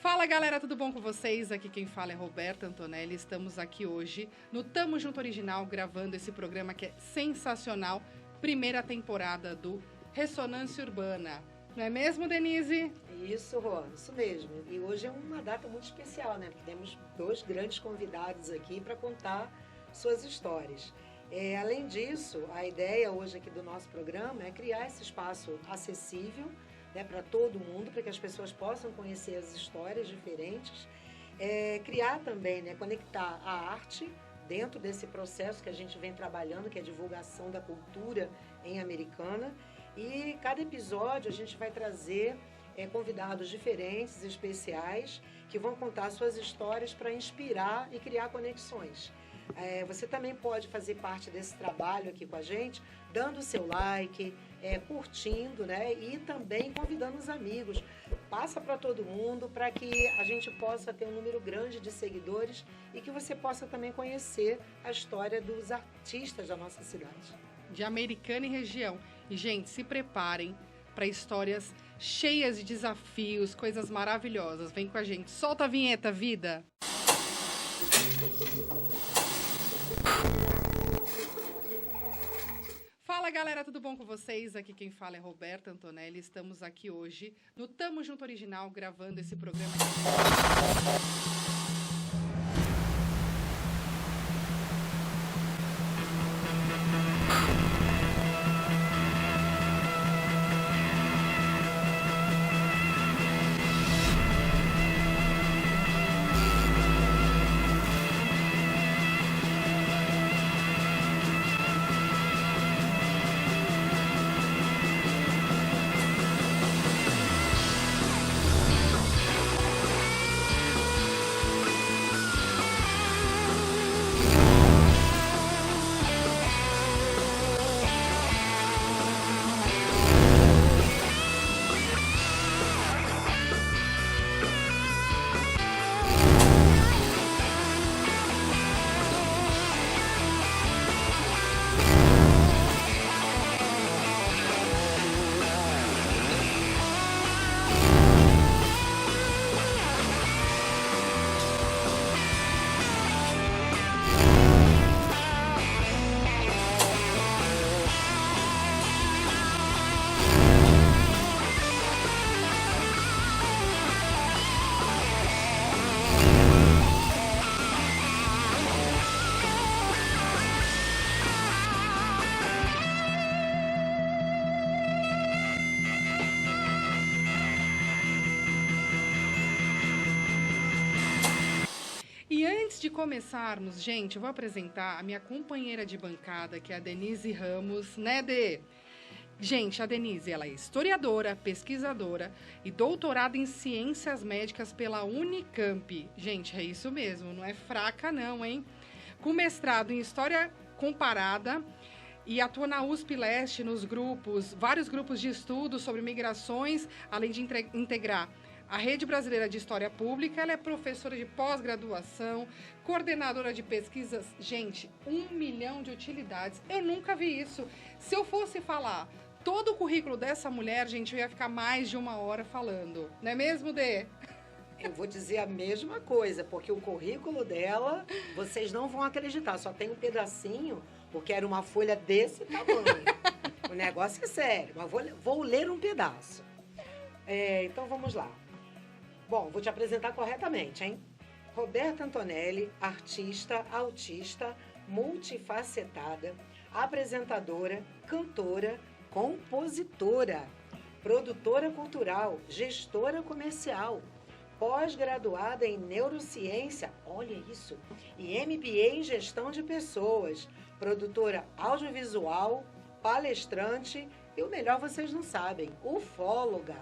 Fala galera, tudo bom com vocês? Aqui quem fala é Roberta Antonelli. Estamos aqui hoje no Tamo Junto Original gravando esse programa que é sensacional. Primeira temporada do Ressonância Urbana. Não é mesmo, Denise? Isso, Rô, isso mesmo. E hoje é uma data muito especial, né? Porque temos dois grandes convidados aqui para contar suas histórias. Além disso, a ideia hoje aqui do nosso programa é criar esse espaço acessível, né, para todo mundo, para que as pessoas possam conhecer as histórias diferentes. Criar também, né, conectar a arte dentro desse processo que a gente vem trabalhando, que é a divulgação da cultura em Americana. E cada episódio a gente vai trazer convidados diferentes, especiais, que vão contar suas histórias para inspirar e criar conexões. Você também pode fazer parte desse trabalho aqui com a gente, dando o seu like, curtindo, né? E também convidando os amigos. Passa para todo mundo para que a gente possa ter um número grande de seguidores e que você possa também conhecer a história dos artistas da nossa cidade. De Americana e região. E, gente, se preparem para histórias cheias de desafios, coisas maravilhosas. Vem com a gente. Solta a vinheta, vida! Fala galera, tudo bom com vocês? Aqui quem fala é Roberta Antonelli. Estamos aqui hoje no Tamo Junto Original gravando esse programa. E antes de começarmos, gente, eu vou apresentar a minha companheira de bancada, que é a Denise Ramos, né, Dê? Gente, a Denise, ela é historiadora, pesquisadora e doutorada em Ciências Médicas pela Unicamp. Gente, é isso mesmo, não é fraca não, hein? Com mestrado em História Comparada e atua na USP Leste nos vários grupos de estudo sobre migrações, além de integrar a Rede Brasileira de História Pública. Ela é professora de pós-graduação, coordenadora de pesquisas. Gente, 1 milhão de utilidades. Eu nunca vi isso. Se eu fosse falar todo o currículo dessa mulher, gente, eu ia ficar mais de 1 hora falando. Não é mesmo, Dê? Eu vou dizer a mesma coisa, porque o currículo dela, vocês não vão acreditar. Só tem um pedacinho, porque era uma folha desse tamanho. O negócio é sério, mas vou ler um pedaço. Então, vamos lá. Bom, vou te apresentar corretamente, hein? Roberta Antonelli, artista, autista, multifacetada, apresentadora, cantora, compositora, produtora cultural, gestora comercial, pós-graduada em neurociência, olha isso, e MBA em gestão de pessoas, produtora audiovisual, palestrante e o melhor vocês não sabem, ufóloga.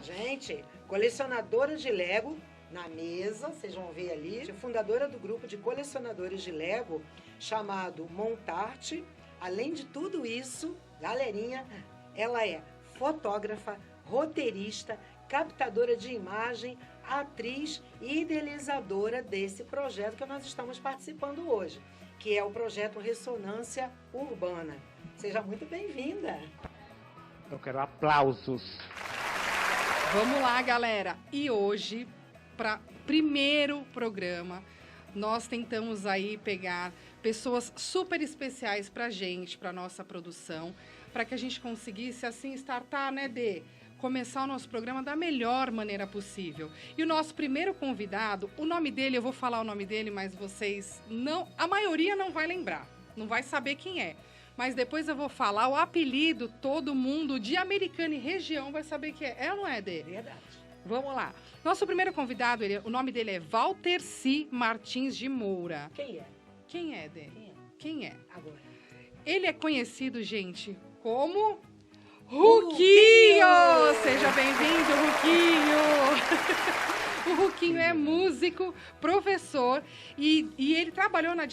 Gente, colecionadora de Lego na mesa, vocês vão ver ali, fundadora do grupo de colecionadores de Lego chamado Montarte. Além de tudo isso, galerinha, ela é fotógrafa, roteirista, captadora de imagem, atriz e idealizadora desse projeto que nós estamos participando hoje, que é o projeto Ressonância Urbana. Seja muito bem-vinda. Eu quero aplausos. Vamos lá, galera. E hoje, para primeiro programa, nós tentamos aí pegar pessoas super especiais pra gente, pra nossa produção, para que a gente conseguisse assim startar, né, Dê? Começar o nosso programa da melhor maneira possível. E o nosso primeiro convidado, o nome dele, eu vou falar o nome dele, mas vocês não... A maioria não vai lembrar, não vai saber quem é. Mas depois eu vou falar o apelido, todo mundo de Americana e região vai saber quem é. É ou não é dele? Verdade. Vamos lá. Nosso primeiro convidado, o nome dele é Valterci Martins de Moura. Quem é? Quem é, Dê? Quem é? Agora. Ele é conhecido, gente, como... Ruquinho! Seja bem-vindo, Ruquinho! O Ruquinho é músico, professor e ele trabalhou na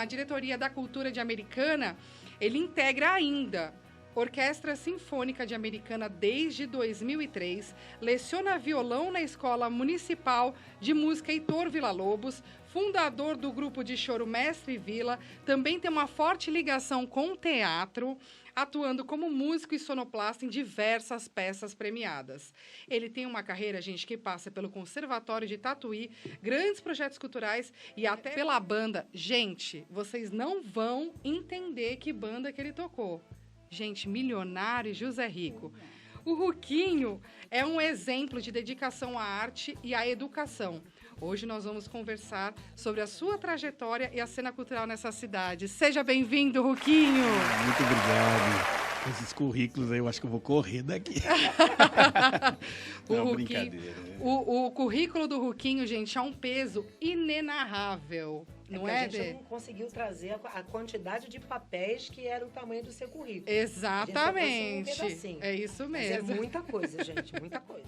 diretoria da cultura de Americana. Ele integra ainda Orquestra Sinfônica de Americana desde 2003, leciona violão na Escola Municipal de Música Heitor Villa-Lobos, fundador do grupo de choro Mestre Vila, também tem uma forte ligação com o teatro, atuando como músico e sonoplasta em diversas peças premiadas. Ele tem uma carreira, gente, que passa pelo Conservatório de Tatuí, grandes projetos culturais e até pela banda. Gente, vocês não vão entender que banda que ele tocou. Gente, Milionário José Rico. O Ruquinho é um exemplo de dedicação à arte e à educação. Hoje nós vamos conversar sobre a sua trajetória e a cena cultural nessa cidade. Seja bem-vindo, Ruquinho! Muito obrigado. Com esses currículos aí, eu acho que eu vou correr daqui. Não, brincadeira. O currículo do Ruquinho, gente, é um peso inenarrável. Não é, A gente não conseguiu trazer a quantidade de papéis que era o tamanho do seu currículo. Exatamente. A gente é isso mesmo. Mas é muita coisa, gente, muita coisa.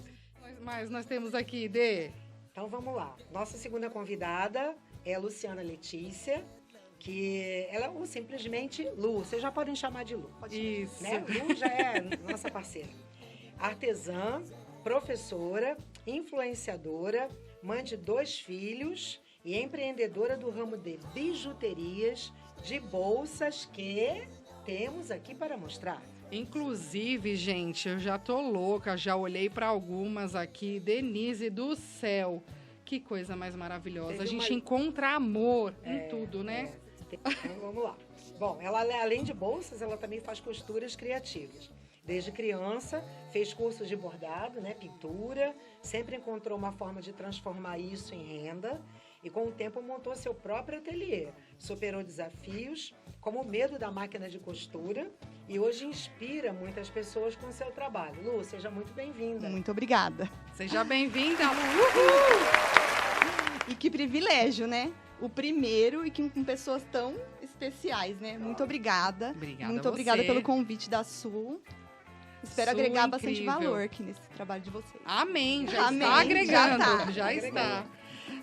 Mas nós temos aqui, Dê. Então vamos lá. Nossa segunda convidada é a Luciana Letícia, que ela é simplesmente Lu. Vocês já podem chamar de Lu. Isso. Né? Lu já é nossa parceira. Artesã, professora, influenciadora, mãe de 2 filhos e empreendedora do ramo de bijuterias, de bolsas que temos aqui para mostrar. Inclusive, gente, eu já tô louca, já olhei para algumas aqui. Denise do céu, que coisa mais maravilhosa. A gente encontra amor em tudo, né? Então, vamos lá. Bom, ela, além de bolsas, ela também faz costuras criativas. Desde criança, fez cursos de bordado, né, pintura, sempre encontrou uma forma de transformar isso em renda e, com o tempo, montou seu próprio ateliê. Superou desafios, como o medo da máquina de costura, e hoje inspira muitas pessoas com seu trabalho. Lu, seja muito bem-vinda. Muito obrigada. Seja bem-vinda, Lu. Uhul! E que privilégio, né? O primeiro e com pessoas tão especiais, né? Muito obrigada. Muito obrigada pelo convite da Sul. Espero agregar bastante valor aqui nesse trabalho de vocês. Amém. Já está agregando. Já está. Agregando.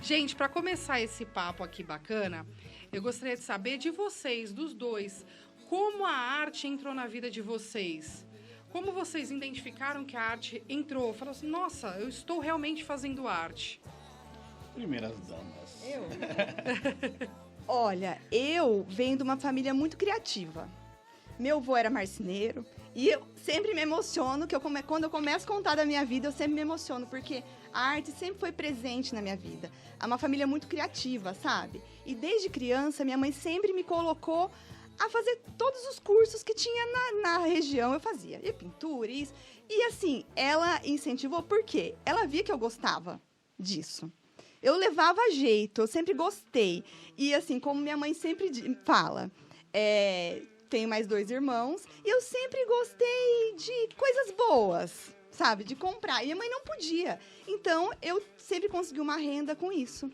Gente, para começar esse papo aqui bacana, eu gostaria de saber de vocês, dos dois, como a arte entrou na vida de vocês? Como vocês identificaram que a arte entrou? Falaram assim, nossa, eu estou realmente fazendo arte. Primeiras damas. Olha, eu venho de uma família muito criativa. Meu avô era marceneiro e eu sempre me emociono, quando eu começo a contar da minha vida, eu sempre me emociono, porque a arte sempre foi presente na minha vida. É uma família muito criativa, sabe? E desde criança, minha mãe sempre me colocou a fazer todos os cursos que tinha na região, eu fazia. E pintura, isso. E assim, ela incentivou, por quê? Ela via que eu gostava disso. Eu levava jeito, eu sempre gostei. E assim, como minha mãe sempre fala, tenho mais 2 irmãos, e eu sempre gostei de coisas boas, sabe? De comprar. E minha mãe não podia. Então, eu sempre consegui uma renda com isso.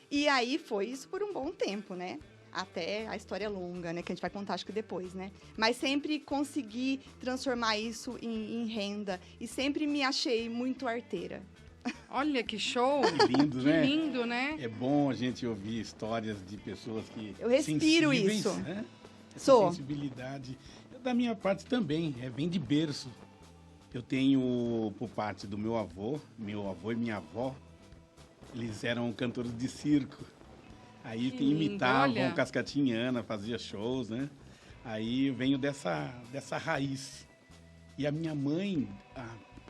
E aí, foi isso por um bom tempo, né? Até a história longa, né? Que a gente vai contar, acho que depois, né? Mas sempre consegui transformar isso em renda. E sempre me achei muito arteira. Olha que show! Que lindo, né? Que lindo, né? É bom a gente ouvir histórias de pessoas que... Eu respiro sensíveis, isso. Né? Essa Sou. sensibilidade. Da minha parte também, vem de berço. Eu tenho, por parte do meu avô e minha avó, eles eram cantores de circo. Aí Que lindo, imitavam olha. Cascatinhana, fazia shows, né? Aí eu venho dessa raiz. E a minha mãe,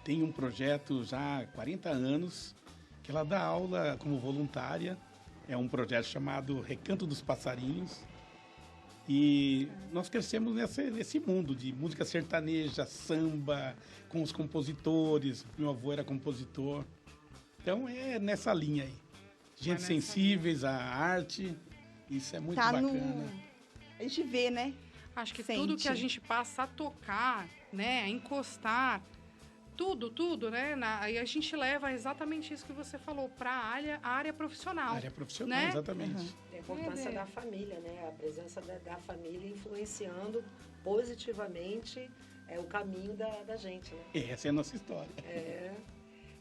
tem um projeto já há 40 anos, que ela dá aula como voluntária. É um projeto chamado Recanto dos Passarinhos. E nós crescemos nesse mundo de música sertaneja, samba, com os compositores. Meu avô era compositor. Então é nessa linha aí. Gente sensíveis à arte. Isso é muito bacana. A gente vê, né? Acho que Sente. tudo que a gente passa a tocar, né, a encostar, tudo, né? Aí a gente leva exatamente isso que você falou para a área profissional. Área profissional, né? exatamente. A importância da família, né? A presença da família influenciando positivamente o caminho da gente, né? Essa é a nossa história.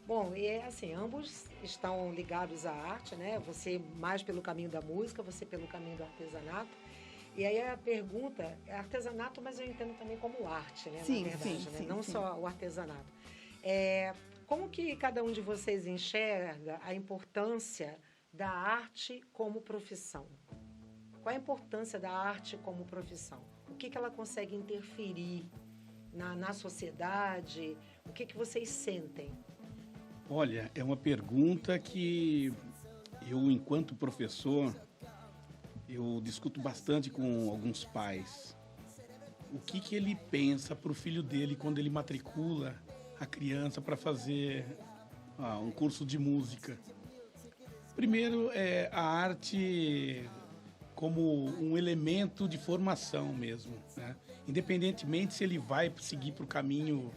Bom, e assim, ambos estão ligados à arte, né? Você mais pelo caminho da música, você pelo caminho do artesanato. E aí a pergunta é artesanato, mas eu entendo também como arte, né? Sim, na verdade, sim, né? sim, Não sim. só o artesanato. Como que cada um de vocês enxerga a importância da arte como profissão? Qual a importância da arte como profissão? O que ela consegue interferir na sociedade? O que vocês sentem? Olha, é uma pergunta que eu, enquanto professor, eu discuto bastante com alguns pais. O que ele pensa para o filho dele quando ele matricula a criança para fazer um curso de música? Primeiro, a arte como um elemento de formação mesmo, né? Independentemente se ele vai seguir para o caminho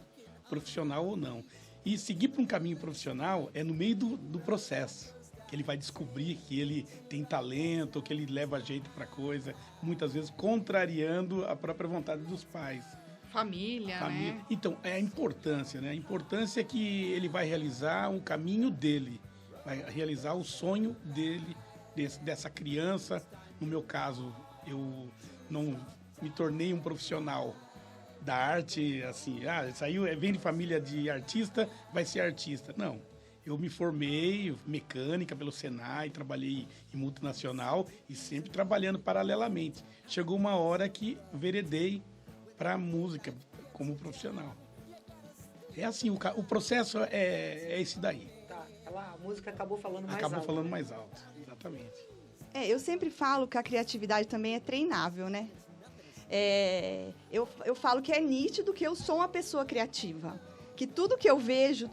profissional ou não. E seguir para um caminho profissional é no meio do processo, que ele vai descobrir que ele tem talento, que ele leva jeito para a coisa, muitas vezes contrariando a própria vontade dos pais. Família, né? Então, é a importância, né? A importância é que ele vai realizar um caminho dele, vai realizar o sonho dele, dessa criança. No meu caso, eu não me tornei um profissional da arte, assim, vem de família de artista, vai ser artista. Não, eu me formei mecânica pelo Senai, trabalhei em multinacional e sempre trabalhando paralelamente. Chegou uma hora que veredei para a música como profissional. É assim, o processo é esse daí. Tá, a música acabou falando mais alto. Acabou falando né? mais alto, exatamente. Eu sempre falo que a criatividade também é treinável, né? Eu falo que é nítido que eu sou uma pessoa criativa. Que tudo que eu vejo,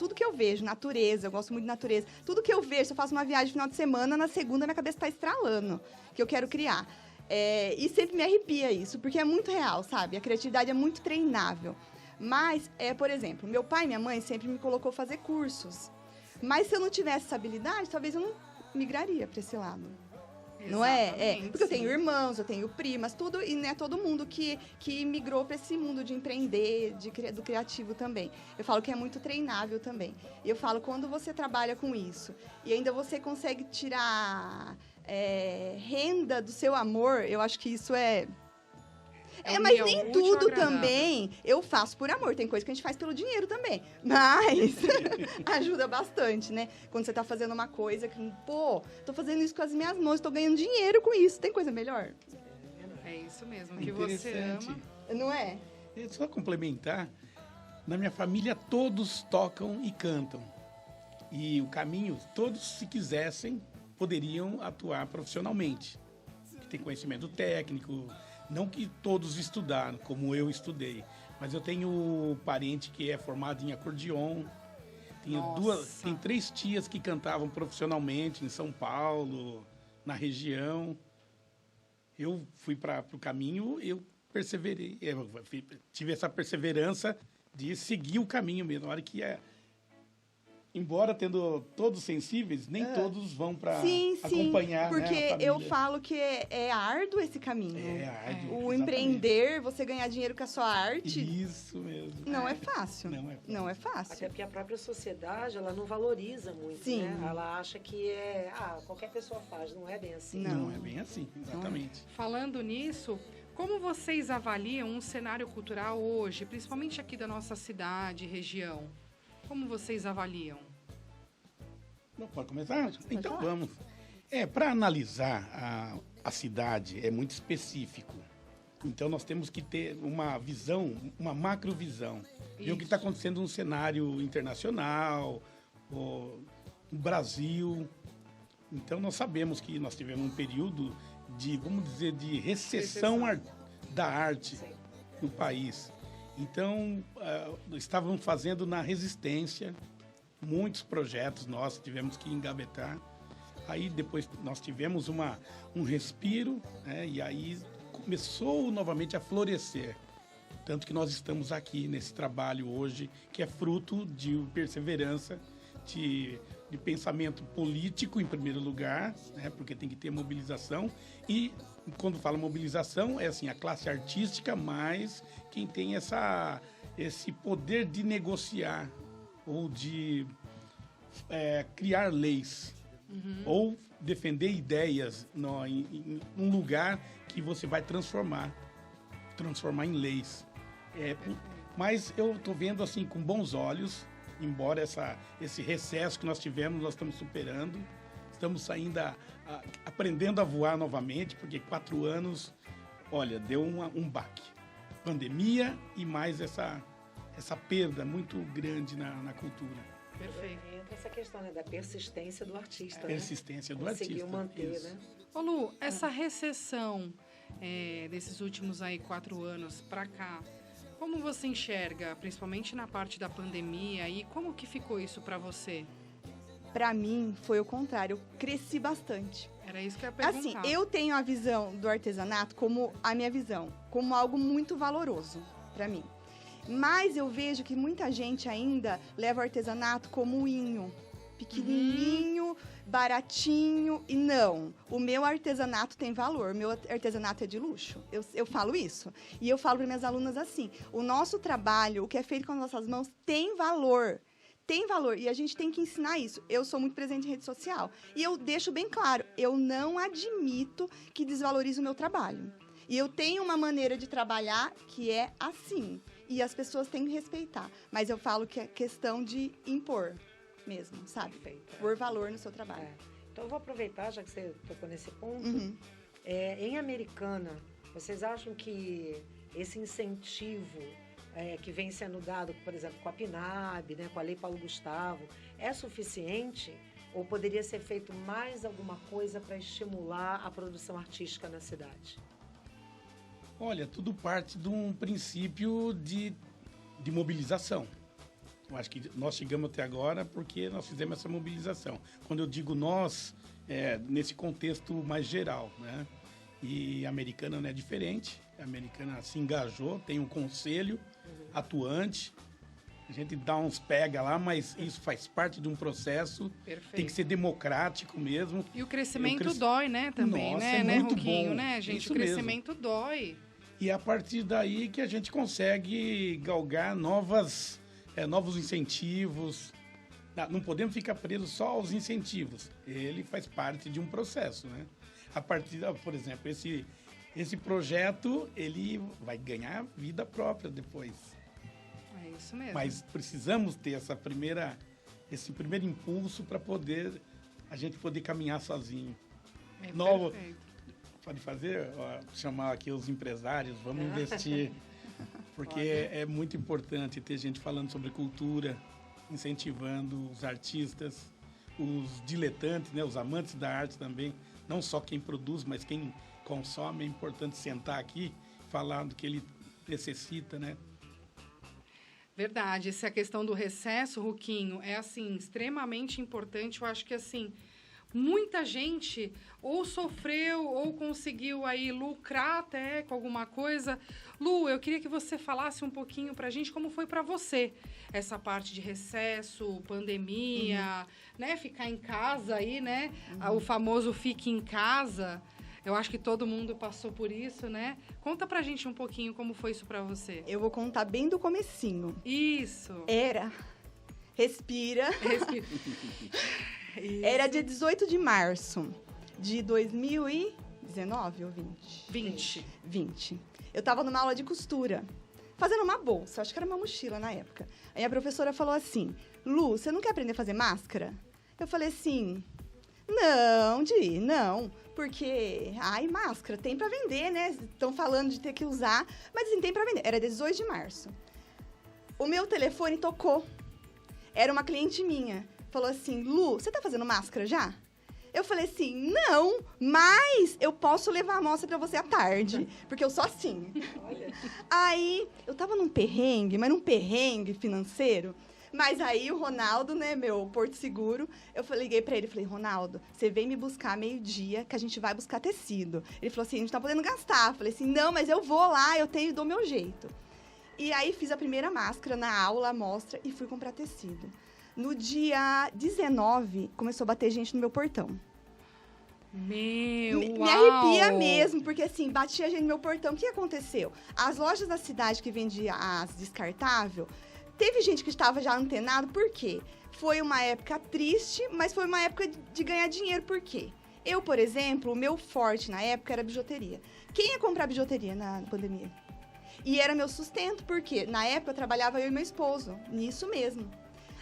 natureza, eu gosto muito de natureza, tudo que eu vejo, se eu faço uma viagem no final de semana, na segunda minha cabeça está estralando, que eu quero criar. E sempre me arrepia isso, porque é muito real, sabe? A criatividade é muito treinável. Mas, por exemplo, meu pai e minha mãe sempre me colocou fazer cursos. Mas se eu não tivesse essa habilidade, talvez eu não migraria para esse lado. Não é? Porque eu tenho irmãos, eu tenho primas, tudo, e não é todo mundo que migrou para esse mundo de empreender, do criativo também. Eu falo que é muito treinável também. E eu falo, quando você trabalha com isso, e ainda você consegue tirar renda do seu amor, eu acho que isso mas nem tudo também eu faço por amor. Tem coisa que a gente faz pelo dinheiro também. Mas ajuda bastante, né? Quando você tá fazendo uma coisa que, tô fazendo isso com as minhas mãos, tô ganhando dinheiro com isso. Tem coisa melhor? É isso mesmo, que você ama. Não é? Só complementar, na minha família todos tocam e cantam. E o caminho, todos, se quisessem, poderiam atuar profissionalmente. Tem conhecimento técnico. Não que todos estudaram, como eu estudei, mas eu tenho parente que é formado em acordeon. Tem 3 tias que cantavam profissionalmente em São Paulo, na região. Eu fui para o caminho, eu perseverei, tive essa perseverança de seguir o caminho mesmo. Na hora que embora tendo todos sensíveis, nem todos vão para acompanhar. Porque né, eu falo que é árduo esse caminho. Árduo, o empreender, você ganhar dinheiro com a sua arte. Isso mesmo. Não é fácil. Não é fácil. Até porque a própria sociedade, ela não valoriza muito, Sim. né? Ela acha que qualquer pessoa faz, não é bem assim. Não é bem assim, exatamente. Falando nisso, como vocês avaliam um cenário cultural hoje, principalmente aqui da nossa cidade, região? Como vocês avaliam? Não pode começar? Então vamos. Para analisar a cidade é muito específico. Então, nós temos que ter uma visão, uma macrovisão. Ver o que está acontecendo no cenário internacional, no Brasil. Então, nós sabemos que nós tivemos um período de, vamos dizer, de recessão da arte no país. Então, estávamos fazendo na resistência muitos projetos nossos, tivemos que engavetar. Aí, depois, nós tivemos um respiro, né? E aí começou novamente a florescer. Tanto que nós estamos aqui nesse trabalho hoje, que é fruto de perseverança, de pensamento político, em primeiro lugar, né? Porque tem que ter mobilização. E, quando fala mobilização, é assim, a classe artística, mais quem tem esse poder de negociar ou de criar leis, ou defender ideias em um lugar que você vai transformar em leis. Mas eu estou vendo assim com bons olhos, embora esse recesso que nós tivemos, nós estamos superando, estamos saindo, aprendendo a voar novamente, porque 4 anos, olha, deu um baque. Pandemia e mais essa perda muito grande na cultura. Perfeito. Entra essa questão, né, da persistência do artista. Persistência do Conseguiu artista. manter, Isso. né? Ô Lu, essa recessão desses últimos 4 anos para cá, como você enxerga, principalmente na parte da pandemia, e como que ficou isso para você? Para mim, foi o contrário. Eu cresci bastante. Era isso que eu ia perguntar. Assim, eu tenho a visão do artesanato como a minha visão, como algo muito valoroso para mim. Mas eu vejo que muita gente ainda leva o artesanato como um inho, pequenininho, baratinho, e não. O meu artesanato tem valor, o meu artesanato é de luxo. Eu falo isso. E eu falo para minhas alunas assim, o nosso trabalho, o que é feito com as nossas mãos, tem valor. Tem valor, e a gente tem que ensinar isso. Eu sou muito presente em rede social. E eu deixo bem claro, eu não admito que desvalorize o meu trabalho. E eu tenho uma maneira de trabalhar que é assim. E as pessoas têm que respeitar. Mas eu falo que é questão de impor mesmo, sabe? Perfeito. Por valor no seu trabalho. Então, eu vou aproveitar, já que você tocou nesse ponto. Em Americana, vocês acham que esse incentivo que vem sendo dado, por exemplo, com a PNAB, né, com a Lei Paulo Gustavo, é suficiente? Ou poderia ser feito mais alguma coisa para estimular a produção artística na cidade? Olha, tudo parte de um princípio de mobilização. Eu acho que nós chegamos até agora porque nós fizemos essa mobilização. Quando eu digo nós, nesse contexto mais geral, né? E a Americana não é diferente. A Americana se engajou, tem um conselho atuante. A gente dá uns pega lá, mas isso faz parte de um processo. Perfeito. Tem que ser democrático mesmo. E o crescimento dói, né, também, Nossa, né, é né, muito Ruquinho, bom. né, gente? Isso O crescimento dói. E é a partir daí que a gente consegue galgar novos incentivos. Não podemos ficar presos só aos incentivos. Ele faz parte de um processo, né? A partir, por exemplo, esse projeto, ele vai ganhar vida própria depois. É isso mesmo. Mas precisamos ter esse primeiro impulso para a gente poder caminhar sozinho. Perfeito. Pode fazer? Chamar aqui os empresários, vamos investir. Porque é muito importante ter gente falando sobre cultura, incentivando os artistas, os diletantes, né, os amantes da arte também. Não só quem produz, mas quem consome. É importante sentar aqui e falar do que ele necessita, né? Verdade. Essa questão do recesso, Ruquinho, é, assim, extremamente importante. Eu acho que, assim, muita gente ou sofreu ou conseguiu aí lucrar até com alguma coisa. Lu, eu queria que você falasse um pouquinho pra gente como foi pra você essa parte de recesso, pandemia, né? Ficar em casa aí, né? O famoso fique em casa. Eu acho que todo mundo passou por isso, né? Conta pra gente um pouquinho como foi isso pra você. Eu vou contar bem do comecinho. Isso. Respira. Era dia 18 de março de 2019 ou 20? 20. Eu tava numa aula de costura, fazendo uma bolsa, acho que era uma mochila na época. Aí a professora falou assim, Lu, você não quer aprender a fazer máscara? Eu falei assim, Não, Di, não. Porque, máscara, tem pra vender, né? Estão falando de ter que usar, mas assim, tem pra vender. Era 18 de março. O meu telefone tocou. Era uma cliente minha. Falou assim, Lu, você tá fazendo máscara já? Eu falei assim, não, mas eu posso levar a amostra pra você à tarde, porque eu sou assim. Olha. Aí, eu tava num perrengue, mas num perrengue financeiro. Mas aí o Ronaldo, né, meu Porto Seguro, liguei pra ele e falei, Ronaldo, você vem me buscar meio-dia que a gente vai buscar tecido. Ele falou assim, a gente tá podendo gastar. Eu falei assim, não, mas eu vou lá, dou meu jeito. E aí fiz a primeira máscara na aula, amostra, e fui comprar tecido. No dia 19, começou a bater gente no meu portão. Me arrepia mesmo, porque assim, batia gente no meu portão. O que aconteceu? As lojas da cidade que vendiam as descartáveis, teve gente que estava já antenado, por quê? Foi uma época triste, mas foi uma época de ganhar dinheiro, por quê? Eu, por exemplo, o meu forte na época era bijuteria. Quem ia comprar bijuteria na pandemia? E era meu sustento, porque na época eu trabalhava eu e meu esposo, nisso mesmo.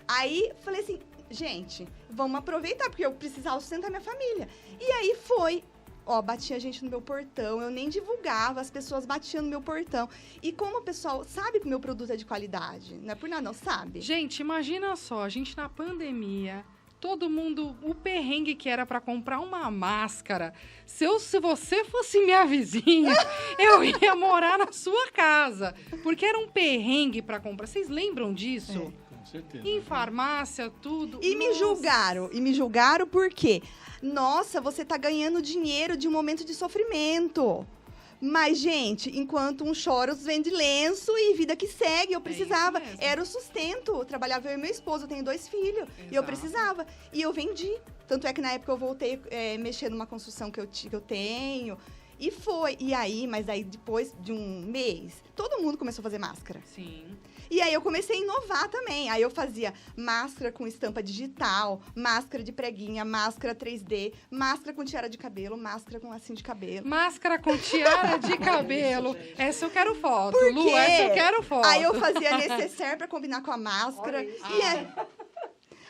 Aí, falei assim, gente, vamos aproveitar, porque eu precisava sustentar minha família. E aí foi, batia gente no meu portão, eu nem divulgava, as pessoas batiam no meu portão. E como o pessoal sabe que o meu produto é de qualidade, não é por nada, não, sabe? Gente, imagina só, a gente na pandemia, todo mundo, o perrengue que era pra comprar uma máscara. Se você fosse minha vizinha, eu ia morar na sua casa, porque era um perrengue pra comprar. Vocês lembram disso? Com certeza. Em farmácia, tudo. E me julgaram por quê? Nossa, você tá ganhando dinheiro de um momento de sofrimento. Mas, gente, enquanto um chora, os vende lenço e vida que segue. Eu precisava. Era o sustento. Eu trabalhava eu e meu esposo, eu tenho 2 filhos. Exato. E eu precisava. E eu vendi. Tanto é que na época eu voltei mexer numa construção que eu tenho. E foi. E aí, mas aí depois de um mês, todo mundo começou a fazer máscara. Sim. E aí eu comecei a inovar também. Aí eu fazia máscara com estampa digital, máscara de preguinha, máscara 3D, máscara com tiara de cabelo, máscara com lacinho de cabelo. Máscara com tiara de cabelo. Isso, essa eu quero foto. Por Lu, quê? essa eu quero foto. Aí eu fazia necessaire pra combinar com a máscara. Olha isso.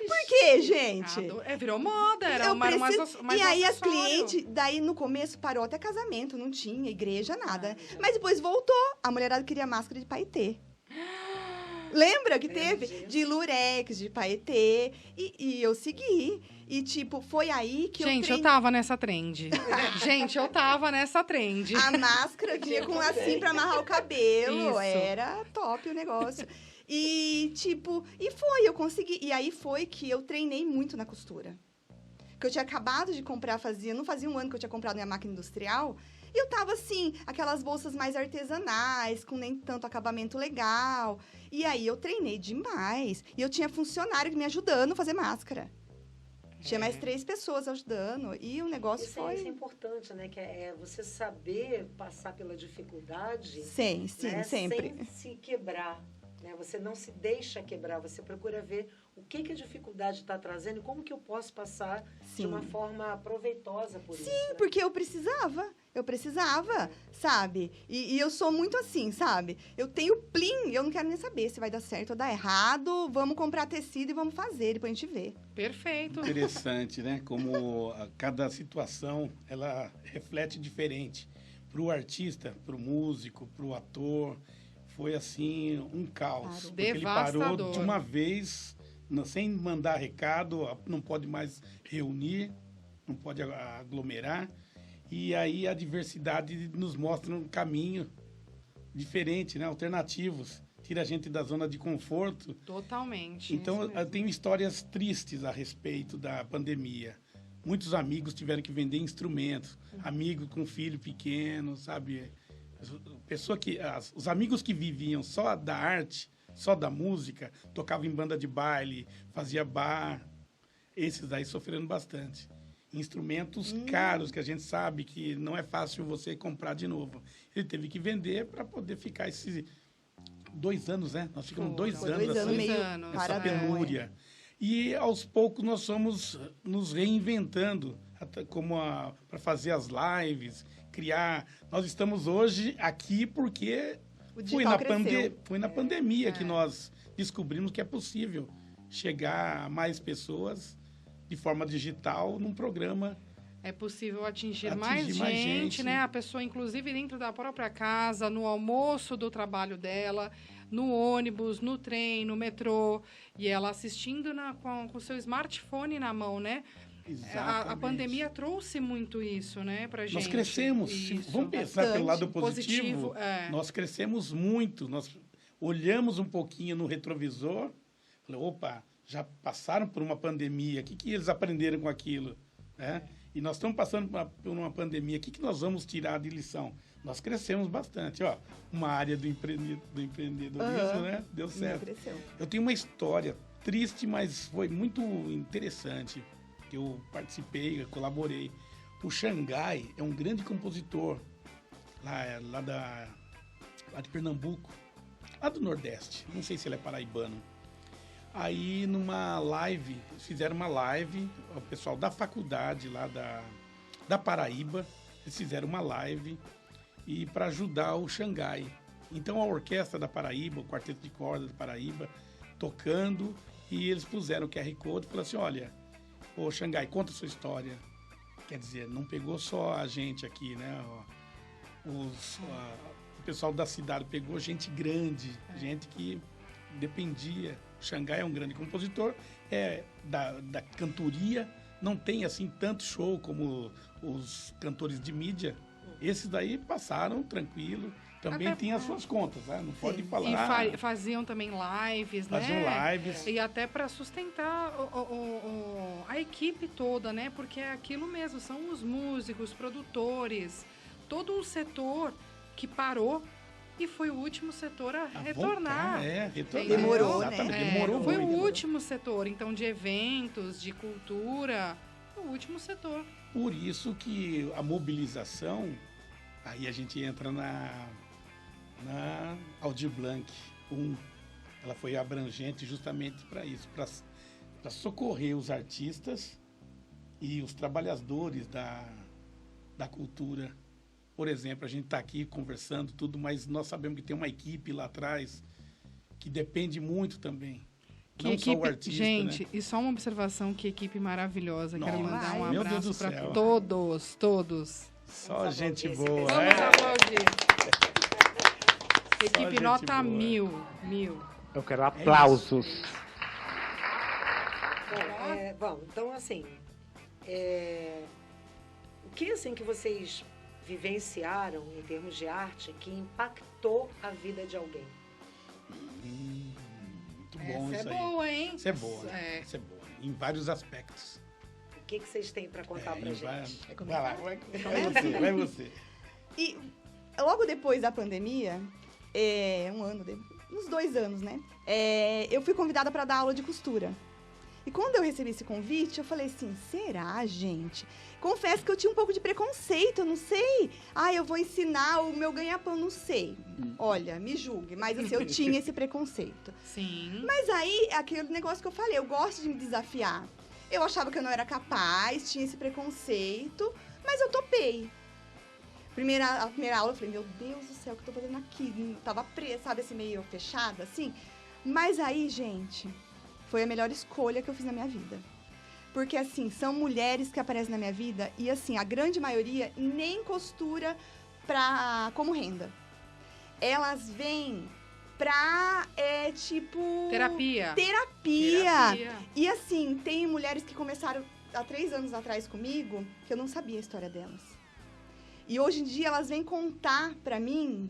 Por quê, gente? Virou moda, era mais E aí as acessório. clientes, daí no começo parou até casamento, não tinha igreja, nada. Mas depois voltou. A mulherada queria máscara de paetê. Lembra que teve? De lurex, de paetê. E eu segui. E, tipo, foi aí que eu tava nessa trend. Eu tava nessa trend. A máscara vinha com lacinho pra amarrar o cabelo. Isso. Era top o negócio. E, tipo, eu consegui. E aí foi que eu treinei muito na costura. Que eu tinha acabado de comprar, não fazia um ano que eu tinha comprado minha máquina industrial. E eu tava, assim, aquelas bolsas mais artesanais, com nem tanto acabamento legal. E aí eu treinei demais. E eu tinha funcionário me ajudando a fazer máscara. Tinha mais 3 pessoas ajudando. E o negócio foi... Isso é importante, né? Que é você saber passar pela dificuldade. Sim, né? sempre. Sem se quebrar. Né? Você não se deixa quebrar. Você procura ver o que a dificuldade está trazendo e como que eu posso passar de uma forma proveitosa por isso. Sim, né? porque eu precisava, sabe? E eu sou muito assim, sabe? Eu tenho plim, eu não quero nem saber se vai dar certo ou dar errado. Vamos comprar tecido e vamos fazer, depois a gente vê. Perfeito. Interessante, né? Como cada situação, ela reflete diferente. Para o artista, para o músico, para o ator, foi assim um caos. Claro. Porque ele parou de uma vez, sem mandar recado, não pode mais reunir, não pode aglomerar. E aí a diversidade nos mostra um caminho diferente, né? Alternativos. Tira a gente da zona de conforto. Totalmente. Então, eu tenho histórias tristes a respeito da pandemia. Muitos amigos tiveram que vender instrumentos. Amigo com filho pequeno, sabe? Os amigos que viviam só da arte, só da música, tocavam em banda de baile, fazia bar. Esses aí sofreram bastante. Instrumentos caros, que a gente sabe que não é fácil você comprar de novo. Ele teve que vender para poder ficar esses 2 anos, né? Nós ficamos 2 anos assim, nessa penúria. E, aos poucos, nós fomos nos reinventando, como para fazer as lives, criar. Nós estamos hoje aqui porque foi na pandemia que nós descobrimos que é possível chegar a mais pessoas de forma digital num programa. É possível atingir mais gente, né? A pessoa, inclusive, dentro da própria casa, no almoço do trabalho dela, no ônibus, no trem, no metrô, e ela assistindo com o seu smartphone na mão, né? A pandemia trouxe muito isso, né, pra gente. Nós crescemos. Vamos pensar pelo lado positivo. Nós crescemos muito. Nós olhamos um pouquinho no retrovisor. Falei, opa, já passaram por uma pandemia. O que eles aprenderam com aquilo? E nós estamos passando por uma pandemia. O que nós vamos tirar de lição? Nós crescemos bastante. Ó, uma área do empreendedorismo, né? Deu certo. Eu tenho uma história triste, mas foi muito interessante. Eu participei, eu colaborei. O Xangai é um grande compositor lá de Pernambuco, lá do Nordeste. Não sei se ele é paraibano. Aí, numa live, fizeram uma live, o pessoal da faculdade lá da Paraíba, eles fizeram uma live e para ajudar o Xangai. Então, a orquestra da Paraíba, o quarteto de cordas da Paraíba, tocando, e eles puseram o QR Code e falaram assim, olha, ô Xangai, conta a sua história. Quer dizer, não pegou só a gente aqui, né? O pessoal da cidade pegou gente grande, gente que dependia. O Xangai é um grande compositor, da cantoria, não tem assim tanto show como os cantores de mídia. Esses daí passaram tranquilo, também tem as suas contas, né? Não pode falar. E faziam também lives, né? Faziam lives. E até para sustentar a equipe toda, né? Porque é aquilo mesmo, são os músicos, produtores, todo um setor que parou e foi o último setor a retornar. Retornar. Demorou, exatamente, né? Demorou foi muito. o último setor, então, de eventos, de cultura, o último setor. Por isso que a mobilização, aí a gente entra na Aldir Blanc 1. Ela foi abrangente justamente para isso, para socorrer os artistas e os trabalhadores da cultura. Por exemplo, a gente está aqui conversando tudo, mas nós sabemos que tem uma equipe lá atrás que depende muito também. Que não equipe, só o artista, gente, né? E só uma observação, que equipe maravilhosa. Nossa, quero mandar um meu Deus abraço do para céu. todos. Só gente boa. Vamos aplaudir. Equipe gente nota boa. 1000. Eu quero aplausos. Bom, então assim, o que assim que vocês vivenciaram em termos de arte que impactou a vida de alguém? Muito bom Essa isso é aí. boa, hein? Isso é boa, É. isso é boa. Em vários aspectos. O que vocês têm para contar pra gente? Vai lá, vai você. E logo depois da pandemia, uns 2 anos, né? Eu fui convidada para dar aula de costura. E quando eu recebi esse convite, eu falei assim, será, gente? Confesso que eu tinha um pouco de preconceito, eu não sei. Eu vou ensinar o meu ganha-pão, não sei. Olha, me julgue, mas assim, eu tinha esse preconceito. Sim. Mas aí, aquele negócio que eu falei, eu gosto de me desafiar. Eu achava que eu não era capaz, tinha esse preconceito, mas eu topei. A primeira aula, eu falei, meu Deus do céu, o que eu tô fazendo aqui? Tava presa, sabe, assim, meio fechada, assim. Mas aí, gente, foi a melhor escolha que eu fiz na minha vida. Porque, assim, são mulheres que aparecem na minha vida e, assim, a grande maioria nem costura como renda. Elas vêm pra, Terapia. E, assim, tem mulheres que começaram há 3 anos atrás comigo que eu não sabia a história delas. E hoje em dia elas vêm contar pra mim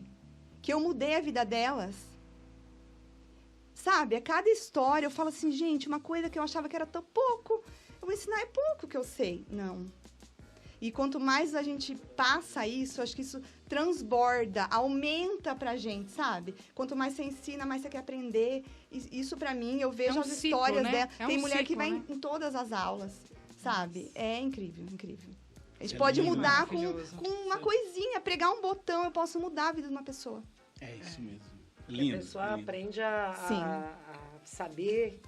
que eu mudei a vida delas. Sabe, a cada história eu falo assim, gente, uma coisa que eu achava que era tão pouco, eu vou ensinar é pouco que eu sei. Não. E quanto mais a gente passa isso, acho que isso transborda, aumenta pra gente, sabe? Quanto mais você ensina, mais você quer aprender. Isso pra mim, eu vejo as ciclo, histórias né? dela. Tem mulher que ciclo, vai né? em todas as aulas, sabe? É incrível, incrível. A gente É pode lindo, mudar com maravilhoso. uma coisinha, pregar um botão, eu posso mudar a vida de uma pessoa. É isso mesmo. A Lindo. pessoa lindo. aprende a saber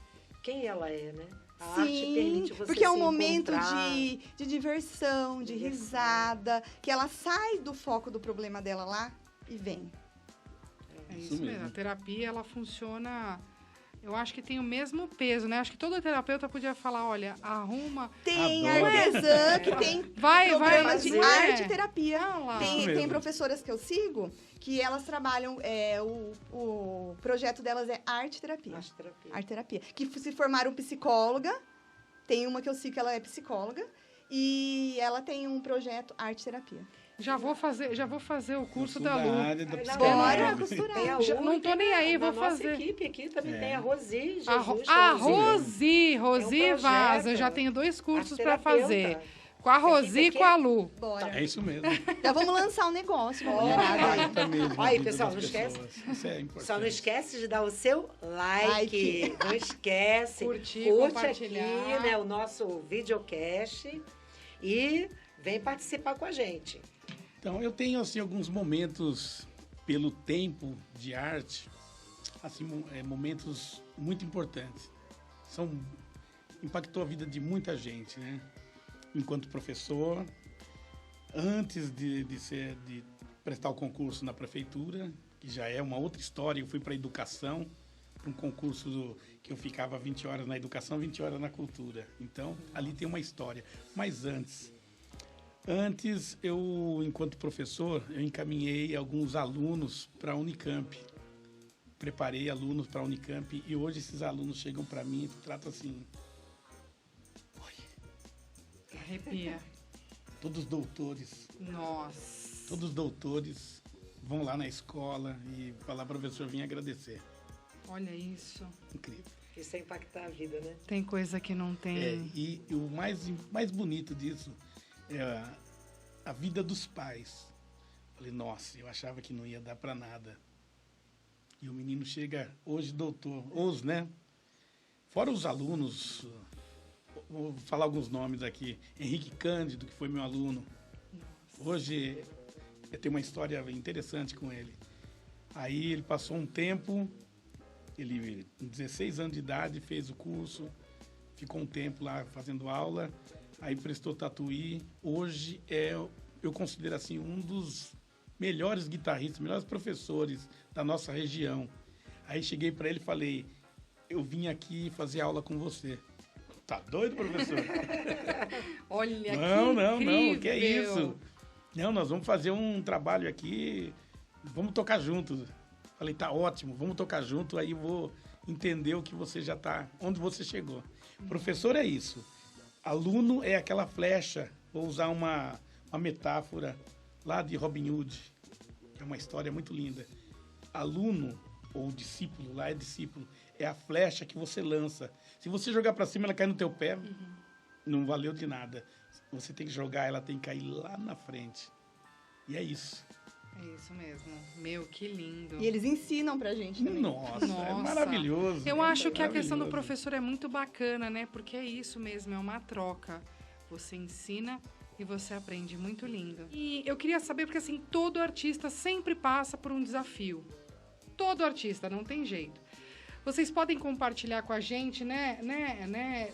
quem ela é, né? A arte Sim, permite você porque é um se momento encontrar. de diversão, de risada, que ela sai do foco do problema dela lá e vem. É Isso isso mesmo. mesmo. A terapia, ela funciona Eu acho que tem o mesmo peso, né? Acho que todo terapeuta podia falar, olha, arruma... Tem Adoro. artesã que tem Vai, programas de é. arte e terapia. Ah lá. Isso Tem mesmo. professoras que eu sigo que elas trabalham, o projeto delas é arte terapia. Arte terapia. Arte terapia. Que se formaram psicóloga. Tem uma que eu sigo que ela é psicóloga. E ela tem um projeto arte terapia. Já vou fazer o curso Eu sou da Lu. área da Bora psicologia. costurar. Tem a Já- U não e tô tem nem aí, da vou nossa fazer. equipe aqui também É. tem a Rosi, Jesus. A Rosi, projeto. Vaz, eu já tenho 2 cursos para Arteterapeuta. fazer. Com a Rosi e com a Lu. Bora. É isso mesmo. Já vamos lançar um negócio. Ó. Impacta mesmo a Aí, vida pessoal, das não esquece. pessoas. Isso é importante. Só não esquece de dar o seu like. Like. Não esquece. Curtir, Curte compartilhar. aqui, né, o nosso videocast. E vem participar com a gente. Então, eu tenho, assim, alguns momentos, pelo tempo de arte, assim, momentos muito importantes. Impactou a vida de muita gente, né? Enquanto professor, antes de prestar o concurso na prefeitura, que já é uma outra história, eu fui para a educação, um concurso que eu ficava 20 horas na educação, 20 horas na cultura. Então, ali tem uma história. Mas antes, eu, enquanto professor, eu encaminhei alguns alunos para a Unicamp. Preparei alunos para a Unicamp e hoje esses alunos chegam para mim e tratam assim, Arrepia. todos doutores, Nossa. todos doutores vão lá na escola e falar, professor, vim agradecer. Olha isso. Incrível. Isso é impactar a vida, né? Tem coisa que não tem. E o mais bonito disso é a vida dos pais. Falei, nossa, eu achava que não ia dar para nada. E o menino chega hoje, doutor, né? Fora os alunos, vou falar alguns nomes aqui. Henrique Cândido, que foi meu aluno. Hoje eu tenho uma história interessante com ele. Aí ele passou um tempo, ele com 16 anos de idade fez o curso, ficou um tempo lá fazendo aula, aí prestou tatuí. Hoje eu considero assim um dos melhores guitarristas, melhores professores da nossa região. Aí cheguei para ele e falei, eu vim aqui fazer aula com você. Tá doido, professor? Olha Não, que que é isso? Não, nós vamos fazer um trabalho aqui, vamos tocar juntos. Falei, tá ótimo, vamos tocar junto, aí eu vou entender o que você já tá, onde você chegou. Professor é isso. Aluno é aquela flecha, vou usar uma metáfora lá de Robin Hood, que é uma história muito linda. Aluno ou discípulo, lá é discípulo, é a flecha que você lança. Se você jogar para cima, ela cai no teu pé, não valeu de nada. Você tem que jogar, ela tem que cair lá na frente. E é isso. É isso mesmo. Meu, que lindo. E eles ensinam pra gente também. Nossa, é Nossa. maravilhoso. Eu acho que a questão do maravilhoso. professor é muito bacana, né? Porque é isso mesmo, é uma troca. Você ensina e você aprende. Muito lindo. E eu queria saber, porque assim, todo artista sempre passa por um desafio. Todo artista, não tem jeito. Vocês podem compartilhar com a gente, né,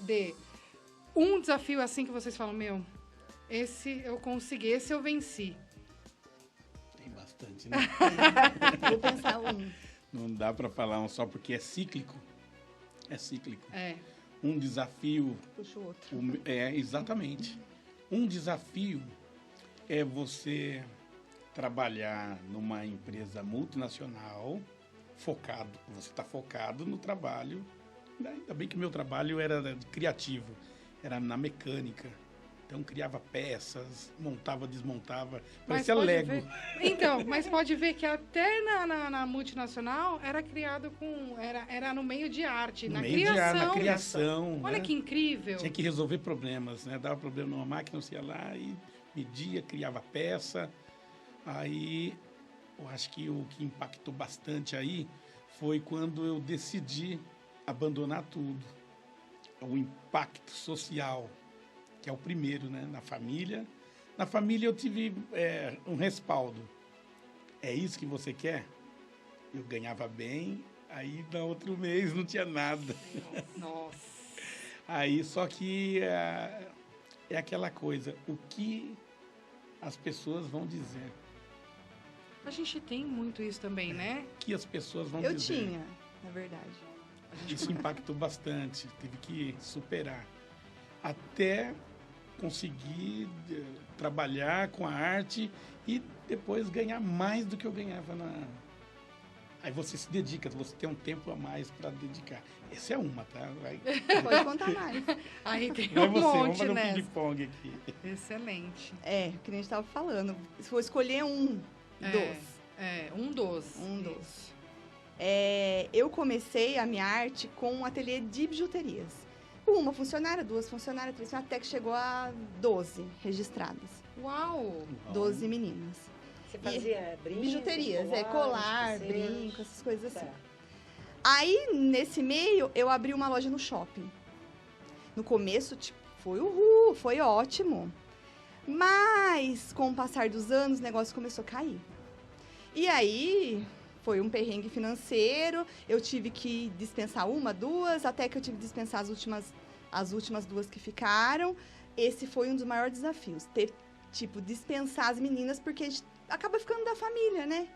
de um desafio assim que vocês falam, meu, esse eu consegui, esse eu venci. Tem bastante, né? Vou pensar um. Não dá para falar um só porque é cíclico. É cíclico. É. Um desafio Puxa o outro. exatamente. Um desafio é você trabalhar numa empresa multinacional focado. Você está focado no trabalho. Ainda bem que meu trabalho era criativo, era na mecânica. Então criava peças, montava, desmontava, parecia pode Lego. ver- Então, mas pode ver que até na multinacional era criado com. Era no meio de arte, No na meio de ar, criação. na criação. Olha né? que incrível. Tinha que resolver problemas, né? Dava problema numa máquina, você ia lá e media, criava peça. Aí, eu acho que o que impactou bastante aí foi quando eu decidi abandonar tudo. O impacto social, que é o primeiro, né? Na família. Na família eu tive um respaldo. É isso que você quer? Eu ganhava bem, aí no outro mês não tinha nada. Nossa. Aí, só que é aquela coisa, o que as pessoas vão dizer? A gente tem muito isso também, né? O que as pessoas vão Eu dizer? tinha, na verdade. Isso impactou bastante. Tive que superar. Até conseguir trabalhar com a arte e depois ganhar mais do que eu ganhava na... Aí você se dedica, você tem um tempo a mais para dedicar. Essa é uma, tá? Pode contar mais. Aí tem Vai um você, vamos monte, fazer um né? ping-pong aqui. Excelente. Que nem a gente estava falando. Se for escolher um dos. Um dos. Isso. Eu comecei a minha arte com um ateliê de bijuterias. Uma funcionária, 2 funcionárias, 3 funcionárias, até que chegou a 12 registradas. Uau! 12 meninas. Você fazia brincos, Bijuterias, colar, brinco, essas coisas assim. Certo. Aí, nesse meio, eu abri uma loja no shopping. No começo, foi ótimo. Mas, com o passar dos anos, o negócio começou a cair. E aí, foi um perrengue financeiro, eu tive que dispensar 1, 2, até que eu tive que dispensar as últimas 2 que ficaram. Esse foi um dos maiores desafios, dispensar as meninas, porque a gente acaba ficando da família, né?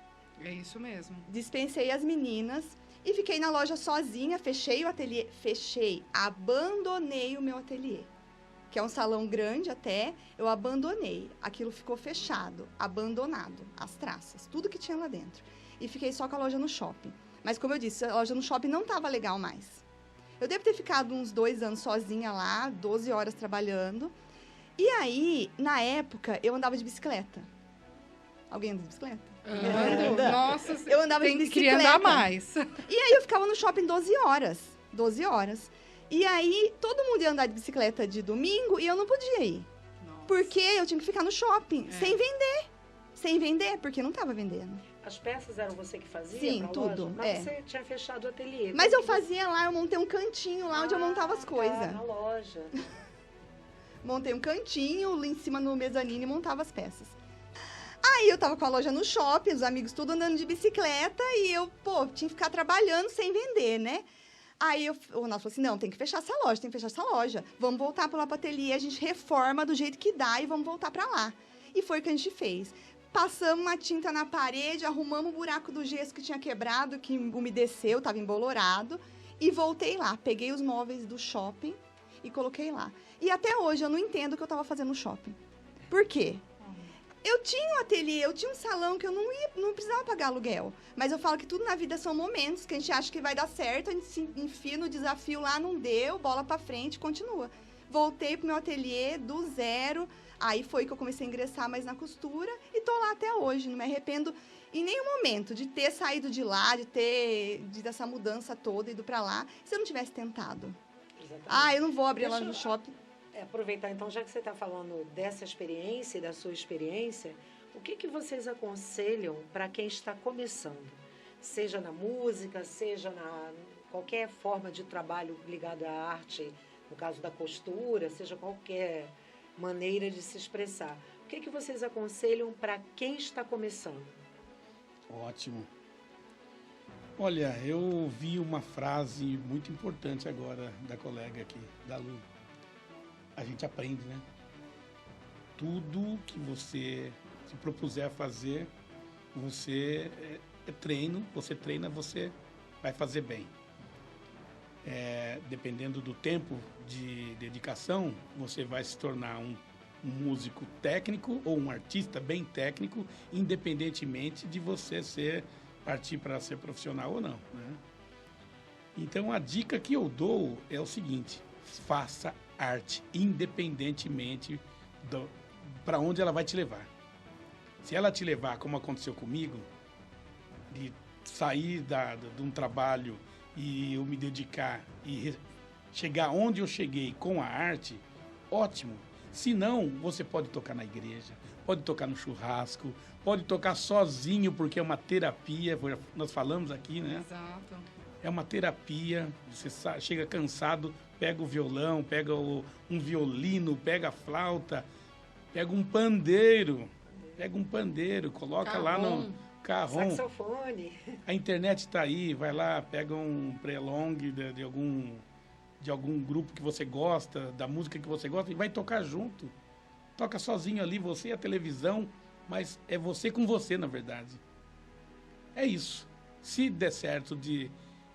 É isso mesmo. Dispensei as meninas e fiquei na loja sozinha, fechei o ateliê, abandonei o meu ateliê, que é um salão grande até, eu abandonei. Aquilo ficou fechado, abandonado, as traças, tudo que tinha lá dentro. E fiquei só com a loja no shopping. Mas, como eu disse, a loja no shopping não estava legal mais. Eu devo ter ficado uns 2 anos sozinha lá, 12 horas trabalhando. E aí, na época, eu andava de bicicleta. Alguém anda de bicicleta? Ando. Nossa, Eu andava de queria bicicleta. andar mais. E aí, eu ficava no shopping 12 horas. 12 horas. E aí, todo mundo ia andar de bicicleta de domingo e eu não podia ir. Nossa. Porque eu tinha que ficar no shopping, É. sem vender. Sem vender, porque não estava vendendo. As peças eram você que fazia? Sim, pra tudo, loja? Mas você tinha fechado o ateliê. Mas Como eu que fazia lá, eu montei um cantinho lá onde eu montava as coisas. Na loja. Montei um cantinho lá em cima no mezanino e montava as peças. Aí eu tava com a loja no shopping, os amigos tudo andando de bicicleta e eu, tinha que ficar trabalhando sem vender, né? Aí o Ronaldo falou assim, não, tem que fechar essa loja. Vamos voltar para lá pro ateliê, a gente reforma do jeito que dá e vamos voltar para lá. E foi o que a gente fez. Passamos uma tinta na parede, arrumamos o buraco do gesso que tinha quebrado, que umedeceu, estava embolorado. E voltei lá, peguei os móveis do shopping e coloquei lá. E até hoje eu não entendo o que eu estava fazendo no shopping. Por quê? Eu tinha um ateliê, eu tinha um salão que eu não precisava pagar aluguel. Mas eu falo que tudo na vida são momentos que a gente acha que vai dar certo, a gente se enfia no desafio lá, não deu, bola pra frente, continua. Voltei pro meu ateliê do zero, aí foi que eu comecei a ingressar mais na costura e tô lá até hoje. Não me arrependo em nenhum momento de ter saído de lá, de dessa mudança toda, ido pra lá, se eu não tivesse tentado. Exatamente. Eu não vou abrir lá no shopping. Aproveitar, então, já que você está falando dessa experiência, da sua experiência, o que vocês aconselham para quem está começando? Seja na música, seja na qualquer forma de trabalho ligado à arte, no caso da costura, seja qualquer maneira de se expressar. O que vocês aconselham para quem está começando? Ótimo. Olha, eu vi uma frase muito importante agora da colega aqui, da Lu. A gente aprende, né? Tudo que você se propuser a fazer, você treino, você treina, você vai fazer bem. Dependendo do tempo de dedicação, você vai se tornar um músico técnico ou um artista bem técnico, independentemente de você partir para ser profissional ou não, né? Então, a dica que eu dou é o seguinte: faça arte, independentemente para onde ela vai te levar. Se ela te levar, como aconteceu comigo, de sair de um trabalho e eu me dedicar e chegar onde eu cheguei com a arte, ótimo. Se não, você pode tocar na igreja, pode tocar no churrasco, pode tocar sozinho, porque é uma terapia, nós falamos aqui, né? Exato. É uma terapia, você chega cansado, pega o violão, pega um violino, pega a flauta, pega um pandeiro, coloca lá no carrom. Saxofone. A internet está aí, vai lá, pega um prelong de algum grupo que você gosta, da música que você gosta, e vai tocar junto. Toca sozinho ali, você e a televisão, mas é você com você, na verdade. É isso. Se der certo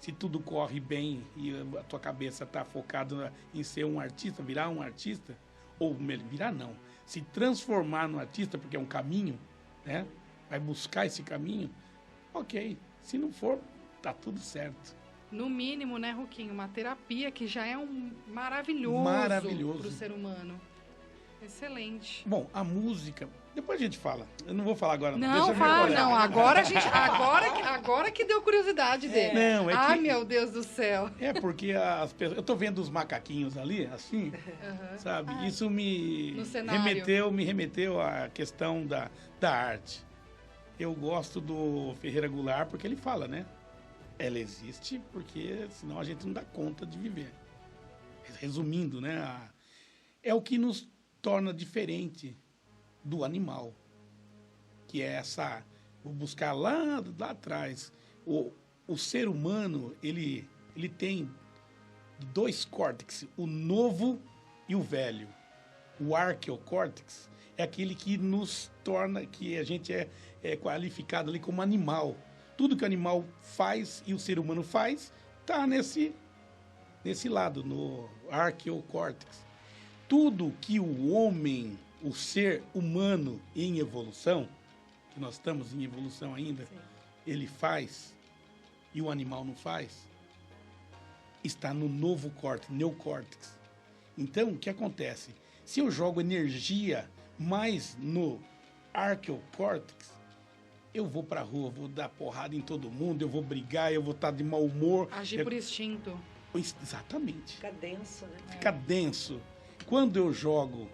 se tudo corre bem e a tua cabeça está focada em ser um artista, virar um artista, ou virar não, se transformar no artista, porque é um caminho, né? Vai buscar esse caminho, ok. Se não for, tá tudo certo. No mínimo, né, Ruquinho? Uma terapia que já é maravilhoso para o ser humano. Excelente. Bom, a música, depois a gente fala. Eu não vou falar agora. Não, Deixa fala, eu não. Agora que deu curiosidade dele. Não, é Ai, que... meu Deus do céu. É porque as pessoas... Eu tô vendo os macaquinhos ali, assim, sabe? Isso No cenário. me remeteu à questão da arte. Eu gosto do Ferreira Goulart porque ele fala, né? Ela existe porque senão a gente não dá conta de viver. Resumindo, né? É o que nos torna diferente do animal, que é essa... Vou buscar lá atrás. O ser humano, ele tem 2 córtex, o novo e o velho. O arqueocórtex é aquele que nos torna, que a gente é qualificado ali como animal. Tudo que o animal faz e o ser humano faz está nesse lado, no arqueocórtex. Tudo que o homem, o ser humano em evolução, que nós estamos em evolução ainda, sim, ele faz e o animal não faz, está no novo córtex, neocórtex. Então, o que acontece? Se eu jogo energia mais no arqueocórtex, eu vou pra rua, vou dar porrada em todo mundo, eu vou brigar, eu vou estar de mau humor. Agir por instinto. Exatamente. Fica denso, né? Fica denso. Quando eu jogo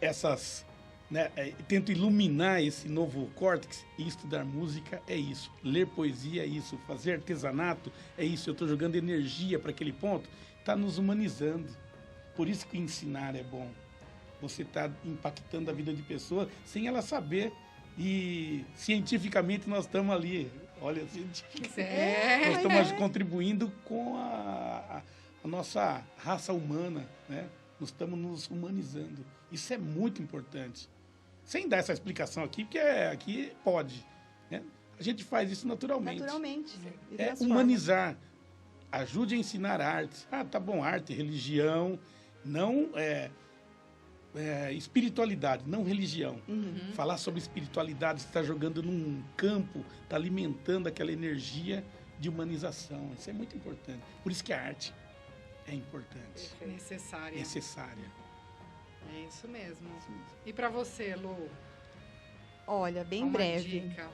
essas... Né, tento iluminar esse novo córtex, e estudar música é isso. Ler poesia é isso. Fazer artesanato é isso. Eu estou jogando energia para aquele ponto. Está nos humanizando. Por isso que ensinar é bom. Você está impactando a vida de pessoas sem ela saber. E cientificamente nós estamos ali. Olha, nós estamos contribuindo com a nossa raça humana, né? Nós estamos nos humanizando. Isso é muito importante. Sem dar essa explicação aqui, porque aqui pode, né? A gente faz isso naturalmente. Naturalmente. É humanizar. Ajude a ensinar arte. Ah, tá bom, arte, religião, não espiritualidade, não religião. Uhum. Falar sobre espiritualidade, você está jogando num campo, está alimentando aquela energia de humanização. Isso é muito importante. Por isso que a arte é importante. Necessária. Necessária. É isso mesmo. E para você, Lu? Olha, bem Uma breve. dica.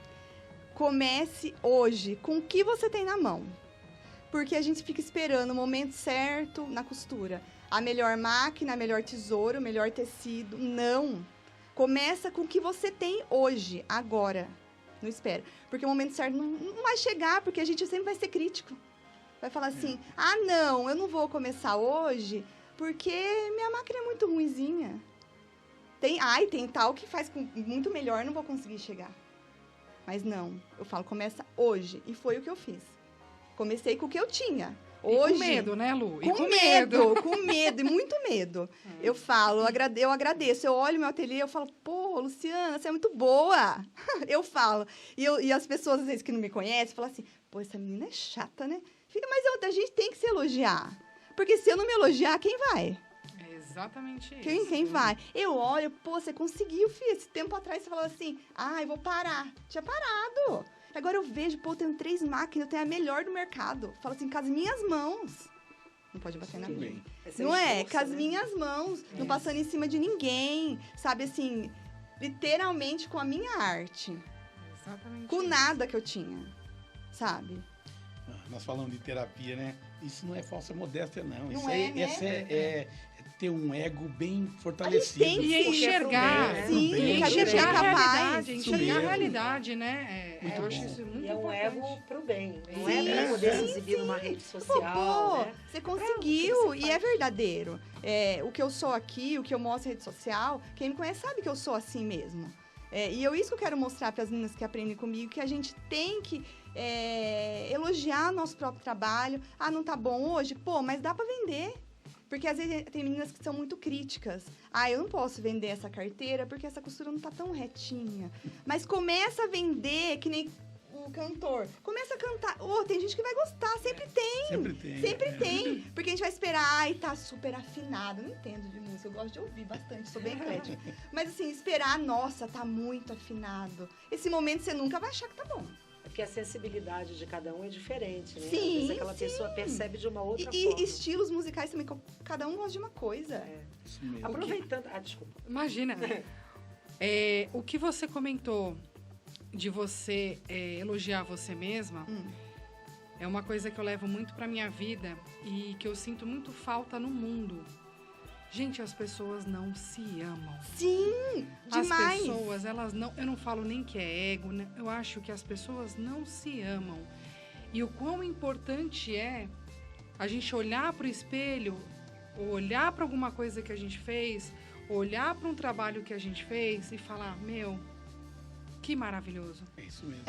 Comece hoje com o que você tem na mão. Porque a gente fica esperando o momento certo na costura. A melhor máquina, a melhor tesoura, o melhor tecido. Não. Começa com o que você tem hoje, agora. Não espera. Porque o momento certo não vai chegar, porque a gente sempre vai ser crítico. Vai falar assim, não, eu não vou começar hoje porque minha máquina é muito ruinzinha. Tem tal que faz muito melhor, não vou conseguir chegar. Mas não, eu falo, começa hoje. E foi o que eu fiz. Comecei com o que eu tinha. Hoje, e com medo, né, Lu? Com medo, e muito medo. Eu falo, eu agradeço. Eu olho meu ateliê, eu falo, pô, Luciana, você é muito boa. Eu falo. E as pessoas, às vezes, que não me conhecem, falam assim, pô, essa menina é chata, né? Filha, mas a gente tem que se elogiar. Porque se eu não me elogiar, quem vai? É exatamente isso. Quem vai? Eu olho, pô, você conseguiu, filha. Esse tempo atrás você falou assim, eu vou parar. Tinha parado. Agora eu vejo, pô, eu tenho 3 máquinas, eu tenho a melhor do mercado. Falo assim, com as minhas mãos. Não pode bater na minha. Não é? Com as minhas mãos. Não passando em cima de ninguém. Sabe, assim, literalmente com a minha arte. Exatamente. Com nada que eu tinha. Sabe? Nós falamos de terapia, né? Isso não é falsa modéstia, não. Não Isso é, né? é ter um ego bem fortalecido. A gente tem E enxergar. Né? Sim, bem, que a gente é enxergar a capaz. realidade. Isso Enxergar a mesmo. realidade, né? Muito Eu acho bom. isso muito E é um importante. ego pro bem. Não Sim, é pra poder sim, se exibir numa rede Pô, social, né? você o conseguiu que você e é verdadeiro. O que eu sou aqui, o que eu mostro na rede social, quem me conhece sabe que eu sou assim mesmo. E isso que eu quero mostrar para as meninas que aprendem comigo, que a gente tem que elogiar nosso próprio trabalho. Ah, não tá bom hoje? Pô, mas dá para vender. Porque às vezes tem meninas que são muito críticas. Ah, eu não posso vender essa carteira porque essa costura não tá tão retinha. Mas começa a vender, que nem o cantor. Começa a cantar. Tem gente que vai gostar, sempre tem. Sempre tem. Sempre tem. Porque a gente vai esperar, ai, tá super afinado. Eu não entendo de música, eu gosto de ouvir bastante, sou bem eclética. Mas assim, esperar, nossa, tá muito afinado. Esse momento você nunca vai achar que tá bom. Porque a sensibilidade de cada um é diferente, né? Sim, Às vezes aquela pessoa percebe de uma outra E forma. estilos musicais também, cada um gosta de uma coisa. É. Isso mesmo. Aproveitando... desculpa. Imagina. O que você comentou de você elogiar você mesma é uma coisa que eu levo muito pra minha vida e que eu sinto muito falta no mundo. Gente, as pessoas não se amam. Sim, demais. As pessoas, elas não... Eu não falo nem que é ego, né? Eu acho que as pessoas não se amam. E o quão importante é a gente olhar pro espelho, ou olhar para alguma coisa que a gente fez, olhar para um trabalho que a gente fez e falar, meu, que maravilhoso. É isso mesmo.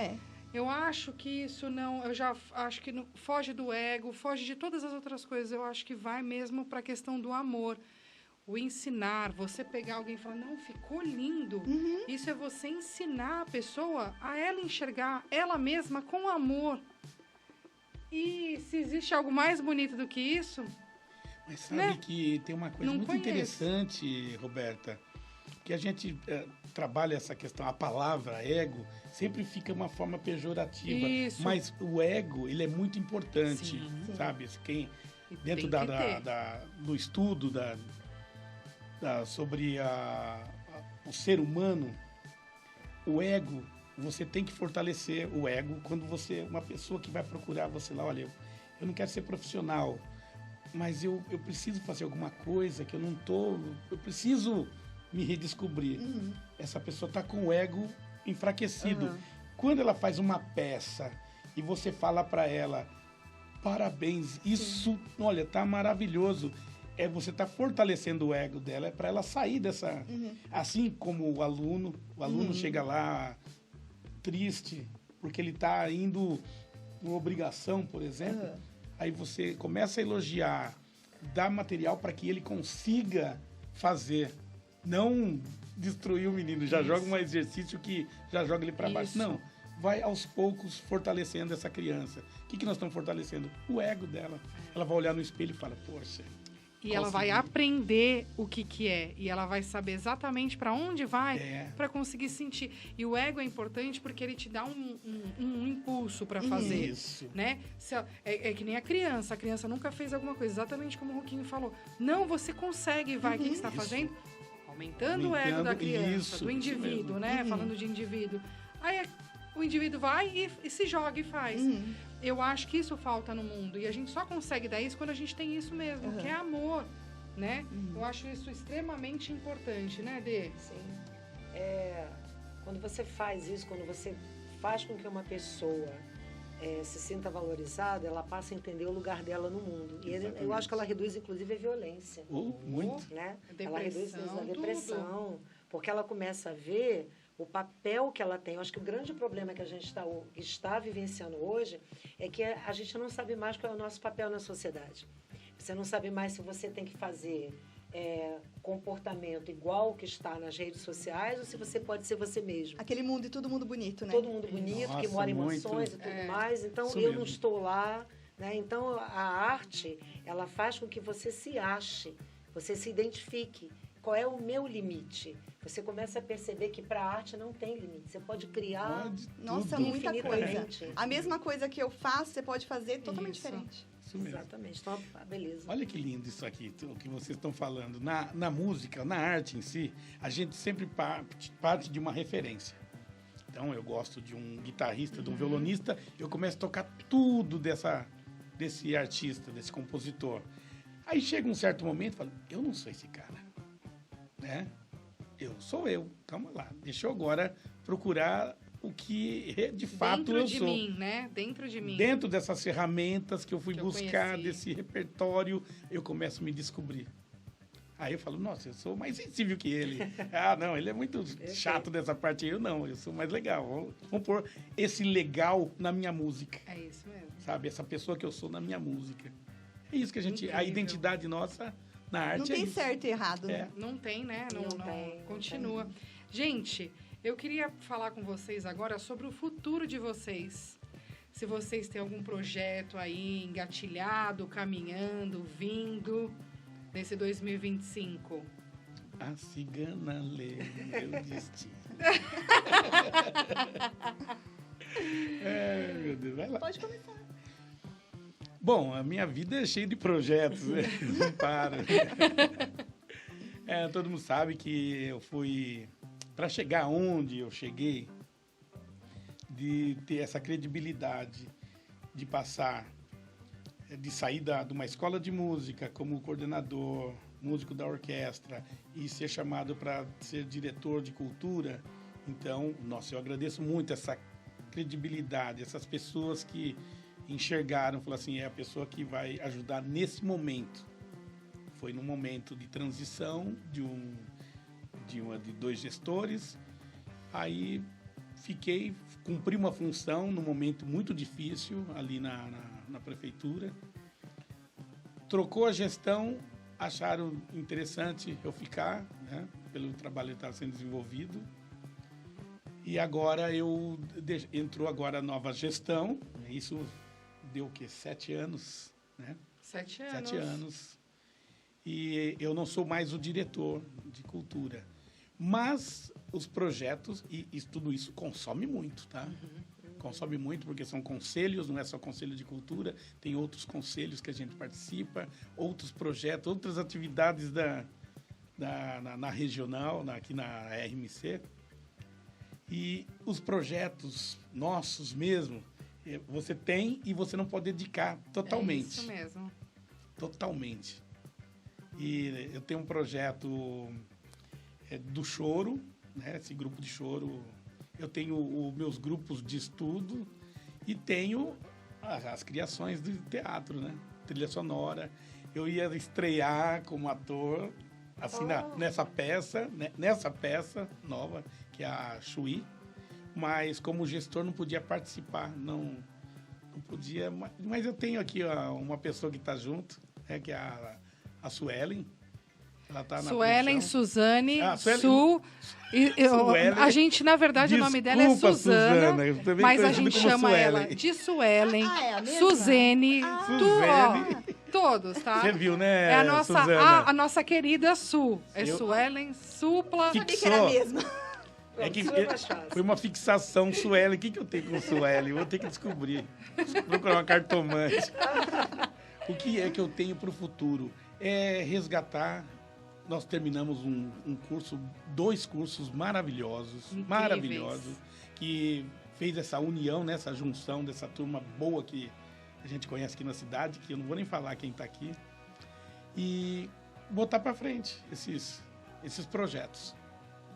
Eu acho que isso não... Eu já acho que foge do ego, foge de todas as outras coisas. Eu acho que vai mesmo para a questão do amor. O ensinar, você pegar alguém e falar, não, ficou lindo. Isso é você ensinar a pessoa a ela enxergar ela mesma com amor. E se existe algo mais bonito do que isso... Mas sabe né? que tem uma coisa Não muito conheço. interessante, Roberta, que a gente trabalha essa questão, a palavra ego sempre fica uma forma pejorativa. Isso. Mas o ego, ele é muito importante, Sim. sabe? Quem, E dentro tem que ter. do estudo sobre o ser humano, o ego, você tem que fortalecer o ego quando uma pessoa que vai procurar você lá, olha, eu não quero ser profissional, mas eu preciso fazer alguma coisa que eu não tô, eu preciso me redescobrir. Essa pessoa está com o ego enfraquecido. Quando ela faz uma peça e você fala para ela, parabéns, isso, olha, tá maravilhoso. Você está fortalecendo o ego dela, é para ela sair dessa... Assim como o aluno chega lá triste, porque ele está indo por obrigação, por exemplo, aí você começa a elogiar, dá material para que ele consiga fazer, não destruir o menino, já joga um exercício que já joga ele para baixo. Isso. Não, vai aos poucos fortalecendo essa criança. O que nós estamos fortalecendo? O ego dela. Ela vai olhar no espelho e fala, poxa... E ela vai aprender o que é. E ela vai saber exatamente para onde vai para conseguir sentir. E o ego é importante porque ele te dá um impulso para fazer. Isso. Né? É que nem a criança. A criança nunca fez alguma coisa. Exatamente como o Roquinho falou. Não, você consegue. Vai. O que você está fazendo? Aumentando o ego da criança, do indivíduo, né? Falando de indivíduo. Aí o indivíduo vai e se joga e faz. Eu acho que isso falta no mundo. E a gente só consegue dar isso quando a gente tem isso mesmo, que é amor, né? Eu acho isso extremamente importante, né, Dê? Sim. Quando você faz isso, quando você faz com que uma pessoa se sinta valorizada, ela passa a entender o lugar dela no mundo. E eu acho que ela reduz, inclusive, a violência. Muito. Né? A Ela reduz depressão, a depressão, porque ela começa a ver o papel que ela tem. Eu acho que o grande problema que a gente está vivenciando hoje é que a gente não sabe mais qual é o nosso papel na sociedade. Você não sabe mais se você tem que fazer comportamento igual que está nas redes sociais ou se você pode ser você mesmo. Aquele mundo e todo mundo bonito, né? Todo mundo bonito, que mora em mansões e tudo mais. Então, eu não estou lá. Né? Então, a arte, ela faz com que você se ache, você se identifique. Qual é o meu limite? Você começa a perceber que para a arte não tem limite. Você pode criar Nossa, muita coisa. infinitamente. A mesma coisa que eu faço, você pode fazer totalmente diferente. Isso mesmo. Exatamente. Então, beleza. Olha que lindo isso aqui, o que vocês estão falando. Na música, na arte em si, a gente sempre parte de uma referência. Então, eu gosto de um guitarrista, de um violonista, eu começo a tocar tudo desse artista, desse compositor. Aí chega um certo momento e falo, eu não sou esse cara. Né? Sou eu. Calma lá. Deixa eu agora procurar o que de fato eu sou. Dentro de mim, né? Dentro de mim. Dentro dessas ferramentas que eu fui buscar, conheci. desse repertório, eu começo a me descobrir. Aí eu falo, nossa, eu sou mais sensível que ele. Não, ele é muito chato dessa parte aí. Eu sou mais legal. Vamos pôr esse legal na minha música. É isso mesmo. Sabe? Essa pessoa que eu sou na minha música. É isso que a gente... Incrível. A identidade nossa na arte Não tem isso. certo e errado, né? Não tem, né? Não tem. Continua. Gente, Eu queria falar com vocês agora sobre o futuro de vocês. Se vocês têm algum projeto aí engatilhado, caminhando, vindo nesse 2025. A cigana lê meu destino. Meu Deus, vai lá. Pode começar. Bom, a minha vida é cheia de projetos, né? Não para. Todo mundo sabe que eu fui... Para chegar onde eu cheguei, de ter essa credibilidade, de passar, de sair de uma escola de música como coordenador, músico da orquestra, e ser chamado para ser diretor de cultura. Então, nossa, eu agradeço muito essa credibilidade, essas pessoas que enxergaram, falaram assim, é a pessoa que vai ajudar nesse momento. Foi num momento de transição de 2 gestores, aí cumpri uma função num momento muito difícil ali na prefeitura. Trocou a gestão, acharam interessante eu ficar, né, pelo trabalho que estava sendo desenvolvido. E agora entrou agora a nova gestão, isso deu o quê? 7 anos, né? 7 anos. 7 anos. E eu não sou mais o diretor de cultura. Mas os projetos, e tudo isso consome muito, tá? Consome muito porque são conselhos, não é só conselho de cultura, tem outros conselhos que a gente participa, outros projetos, outras atividades na regional, aqui na RMC. E os projetos nossos mesmo, você tem e você não pode dedicar totalmente. É isso mesmo. Totalmente. E eu tenho um projeto do choro, né? Esse grupo de choro. Eu tenho os meus grupos de estudo e tenho as criações do teatro, né? Trilha sonora. Eu ia estrear como ator, assim, nessa peça nova, que é a Chuí, mas como gestor não podia participar, não podia. Mas eu tenho aqui uma pessoa que está junto, né? Que é a Suelen. Ela tá na Suelen, produção. Suzane, Suelen. Su. A gente, na verdade, o nome dela é Desculpa, Suzana, eu também mas a conhecido gente como chama Suelen. ela de Suelen, É a mesma? Suzene, Suzene. todos, tá? Você viu, né, É a nossa, Suzana? a nossa querida Su. É Eu- Suelen, Supla. Que- Sabia que era a mesma. É que Isso é mais fácil. foi uma fixação Suelen. O que eu tenho com Suelen? Eu vou ter que descobrir. Procurar uma cartomante. O que é que eu tenho para o futuro? É resgatar. Nós terminamos dois cursos maravilhosos, Incríveis. que fez essa união, né, essa junção dessa turma boa que a gente conhece aqui na cidade, que eu não vou nem falar quem está aqui, e botar para frente esses projetos.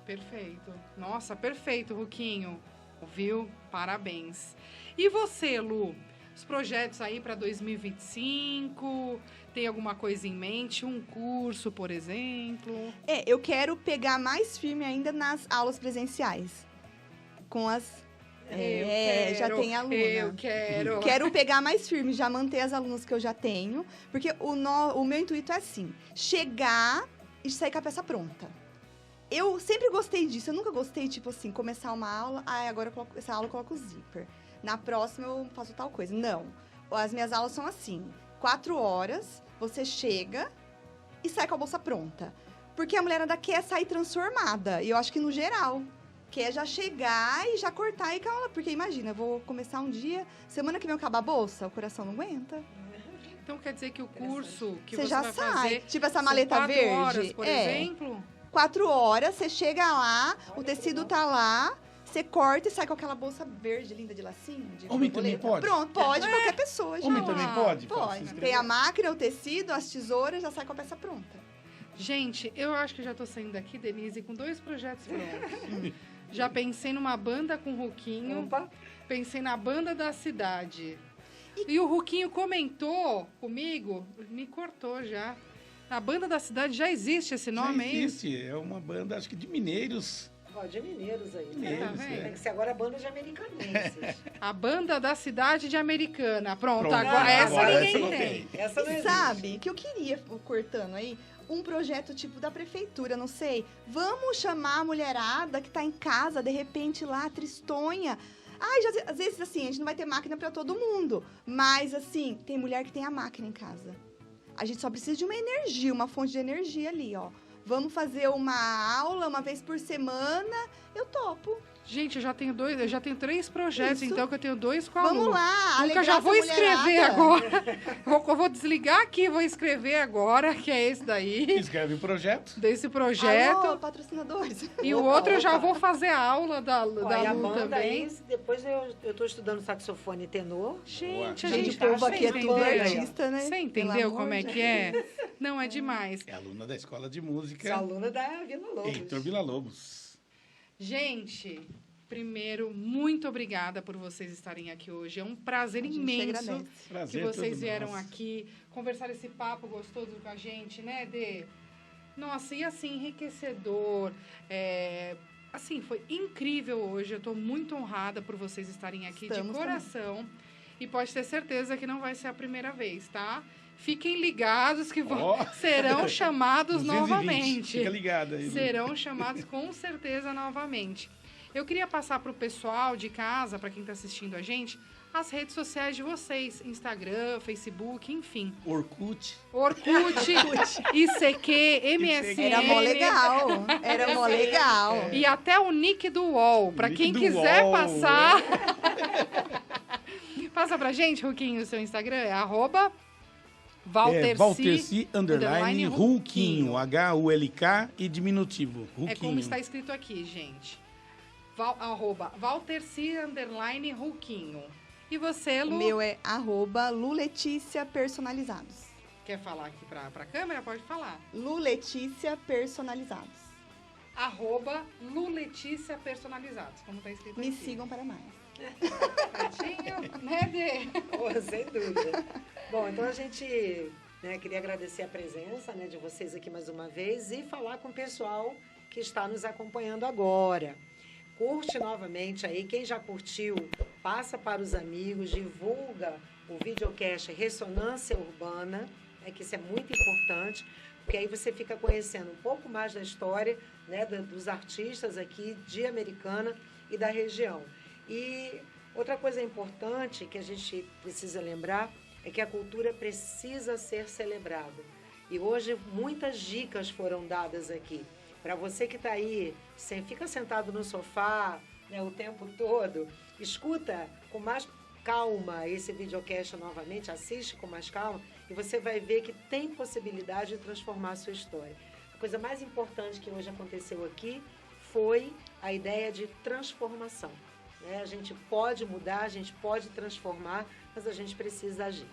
Perfeito. Nossa, perfeito, Ruquinho. Viu? Parabéns. E você, Lu? Os projetos aí para 2025? Tem alguma coisa em mente? Um curso, por exemplo? Eu quero pegar mais firme ainda nas aulas presenciais. Com as... já tem aluna. Eu quero. Quero pegar mais firme, já manter as alunas que eu já tenho. Porque o meu intuito é assim, chegar e sair com a peça pronta. Eu sempre gostei disso, eu nunca gostei, tipo assim, começar uma aula, agora essa aula eu coloco o zíper. Na próxima eu faço tal coisa. Não, as minhas aulas são assim, 4 horas, você chega e sai com a bolsa pronta. Porque a mulherada quer sair transformada, e eu acho que no geral, quer já chegar e já cortar e calma. Porque imagina, eu vou começar um dia, semana que vem eu acabar a bolsa, o coração não aguenta. Então quer dizer que o curso que Você você já vai sai, fazer tipo essa são maleta 4 verde. horas, por exemplo? 4 horas, você chega lá, o tecido tá lá, você corta e sai com aquela bolsa verde linda de lacinho. De Homem também borboleta. pode? Pronto, pode, qualquer pessoa. Já. Homem também pode? Pode. Se Tem a máquina, o tecido, as tesouras, já sai com a peça pronta. Gente, eu acho que já tô saindo daqui, Denise, com 2 projetos prontos. Já pensei numa banda com o Ruquinho, Opa. pensei na banda da cidade. E o Ruquinho comentou comigo, me cortou já. A banda da cidade já existe esse nome Já aí? existe, é uma banda, acho que de mineiros. Ó, de mineiros aí. Mineiros, Tá vendo? Tem que ser agora banda de americanenses. A banda da cidade de Americana. Pronto, Pronto, agora essa agora ninguém essa tem. não Essa não existe. Sabe, que eu queria, cortando aí, um projeto tipo da prefeitura, não sei. Vamos chamar a mulherada que tá em casa, de repente lá, tristonha. Ai, às vezes, assim, a gente não vai ter máquina para todo mundo. Mas, assim, tem mulher que tem a máquina em casa. A gente só precisa de uma energia, uma fonte de energia ali, ó. Vamos fazer uma aula uma vez por semana, eu topo. Gente, eu já tenho 3 projetos, Isso. então que eu tenho 2 com a Vamos Lu. lá, Luca, alegrar já vou essa escrever mulherada. agora. Eu vou desligar aqui, vou escrever agora, que é esse daí, Escreve o projeto. desse projeto. Alô, patrocinadores. E o outro eu já vou fazer a aula da Ó, e a Lu banda também. aí, depois eu tô estudando saxofone e tenor. Gente, a Gente, gente o povo aqui é você tudo entendeu? artista, né? Você Pelo entendeu amor como é de que é? Não, é demais. É aluna da Escola de Sou Música aluna da Vila Lobos. Heitor Villa-Lobos. Gente, primeiro, muito obrigada por vocês estarem aqui hoje. É um prazer A gente imenso agradece. que Prazer vocês todo vieram nosso. aqui conversar esse papo gostoso com a gente, né, Dê? Nossa, e assim, enriquecedor. Assim, foi incrível hoje. Eu estou muito honrada por vocês estarem aqui Estamos de coração. E pode ter certeza que não vai ser a primeira vez, tá? Fiquem ligados que Ó. serão chamados 220, novamente. Fica ligado aí. Lu. Serão chamados com certeza novamente. Eu queria passar para o pessoal de casa, para quem está assistindo a gente, as redes sociais de vocês. Instagram, Facebook, enfim. Orkut. Orkut, ICQ, MSN. Era mó legal. Era mó legal. E até o nick do UOL. Para Nick quem do quiser UOL. passar. Passa pra gente, Ruquinho, o seu Instagram. É Valterci underline Hulquinho. H-U-L-K e diminutivo. Hulquinho. É como está escrito aqui, gente. Valterci underline Hulquinho. E você, O Lu? meu é @Luletícia Personalizados. Quer falar aqui pra câmera? Pode falar. Luletícia Personalizados. @Luletícia Personalizados, como tá escrito Me aqui. sigam para mais. Certinho, né, Dê? Pô, sem dúvida. Bom, então a gente queria agradecer a presença de vocês aqui mais uma vez e falar com o pessoal que está nos acompanhando agora. Curte novamente aí, quem já curtiu, passa para os amigos, divulga o videocast Ressonância Urbana, que isso é muito importante, porque aí você fica conhecendo um pouco mais da história dos artistas aqui de Americana e da região. E outra coisa importante que a gente precisa lembrar é que a cultura precisa ser celebrada. E hoje muitas dicas foram dadas aqui. Para você que está aí, fica sentado no sofá o tempo todo, escuta com mais calma esse videocast novamente, assiste com mais calma e você vai ver que tem possibilidade de transformar a sua história. A coisa mais importante que hoje aconteceu aqui foi a ideia de transformação. A gente pode mudar, a gente pode transformar, mas a gente precisa agir.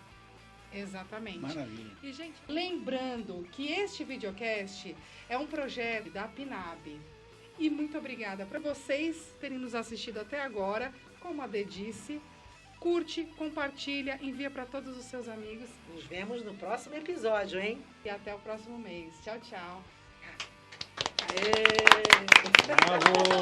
Exatamente. Maravilha. E, gente, lembrando que este videocast é um projeto da PNAB. E muito obrigada para vocês terem nos assistido até agora. Como a Dê disse, curte, compartilha, envia para todos os seus amigos. Nos vemos no próximo episódio, hein? E até o próximo mês. Tchau, tchau. Aê! Bravo!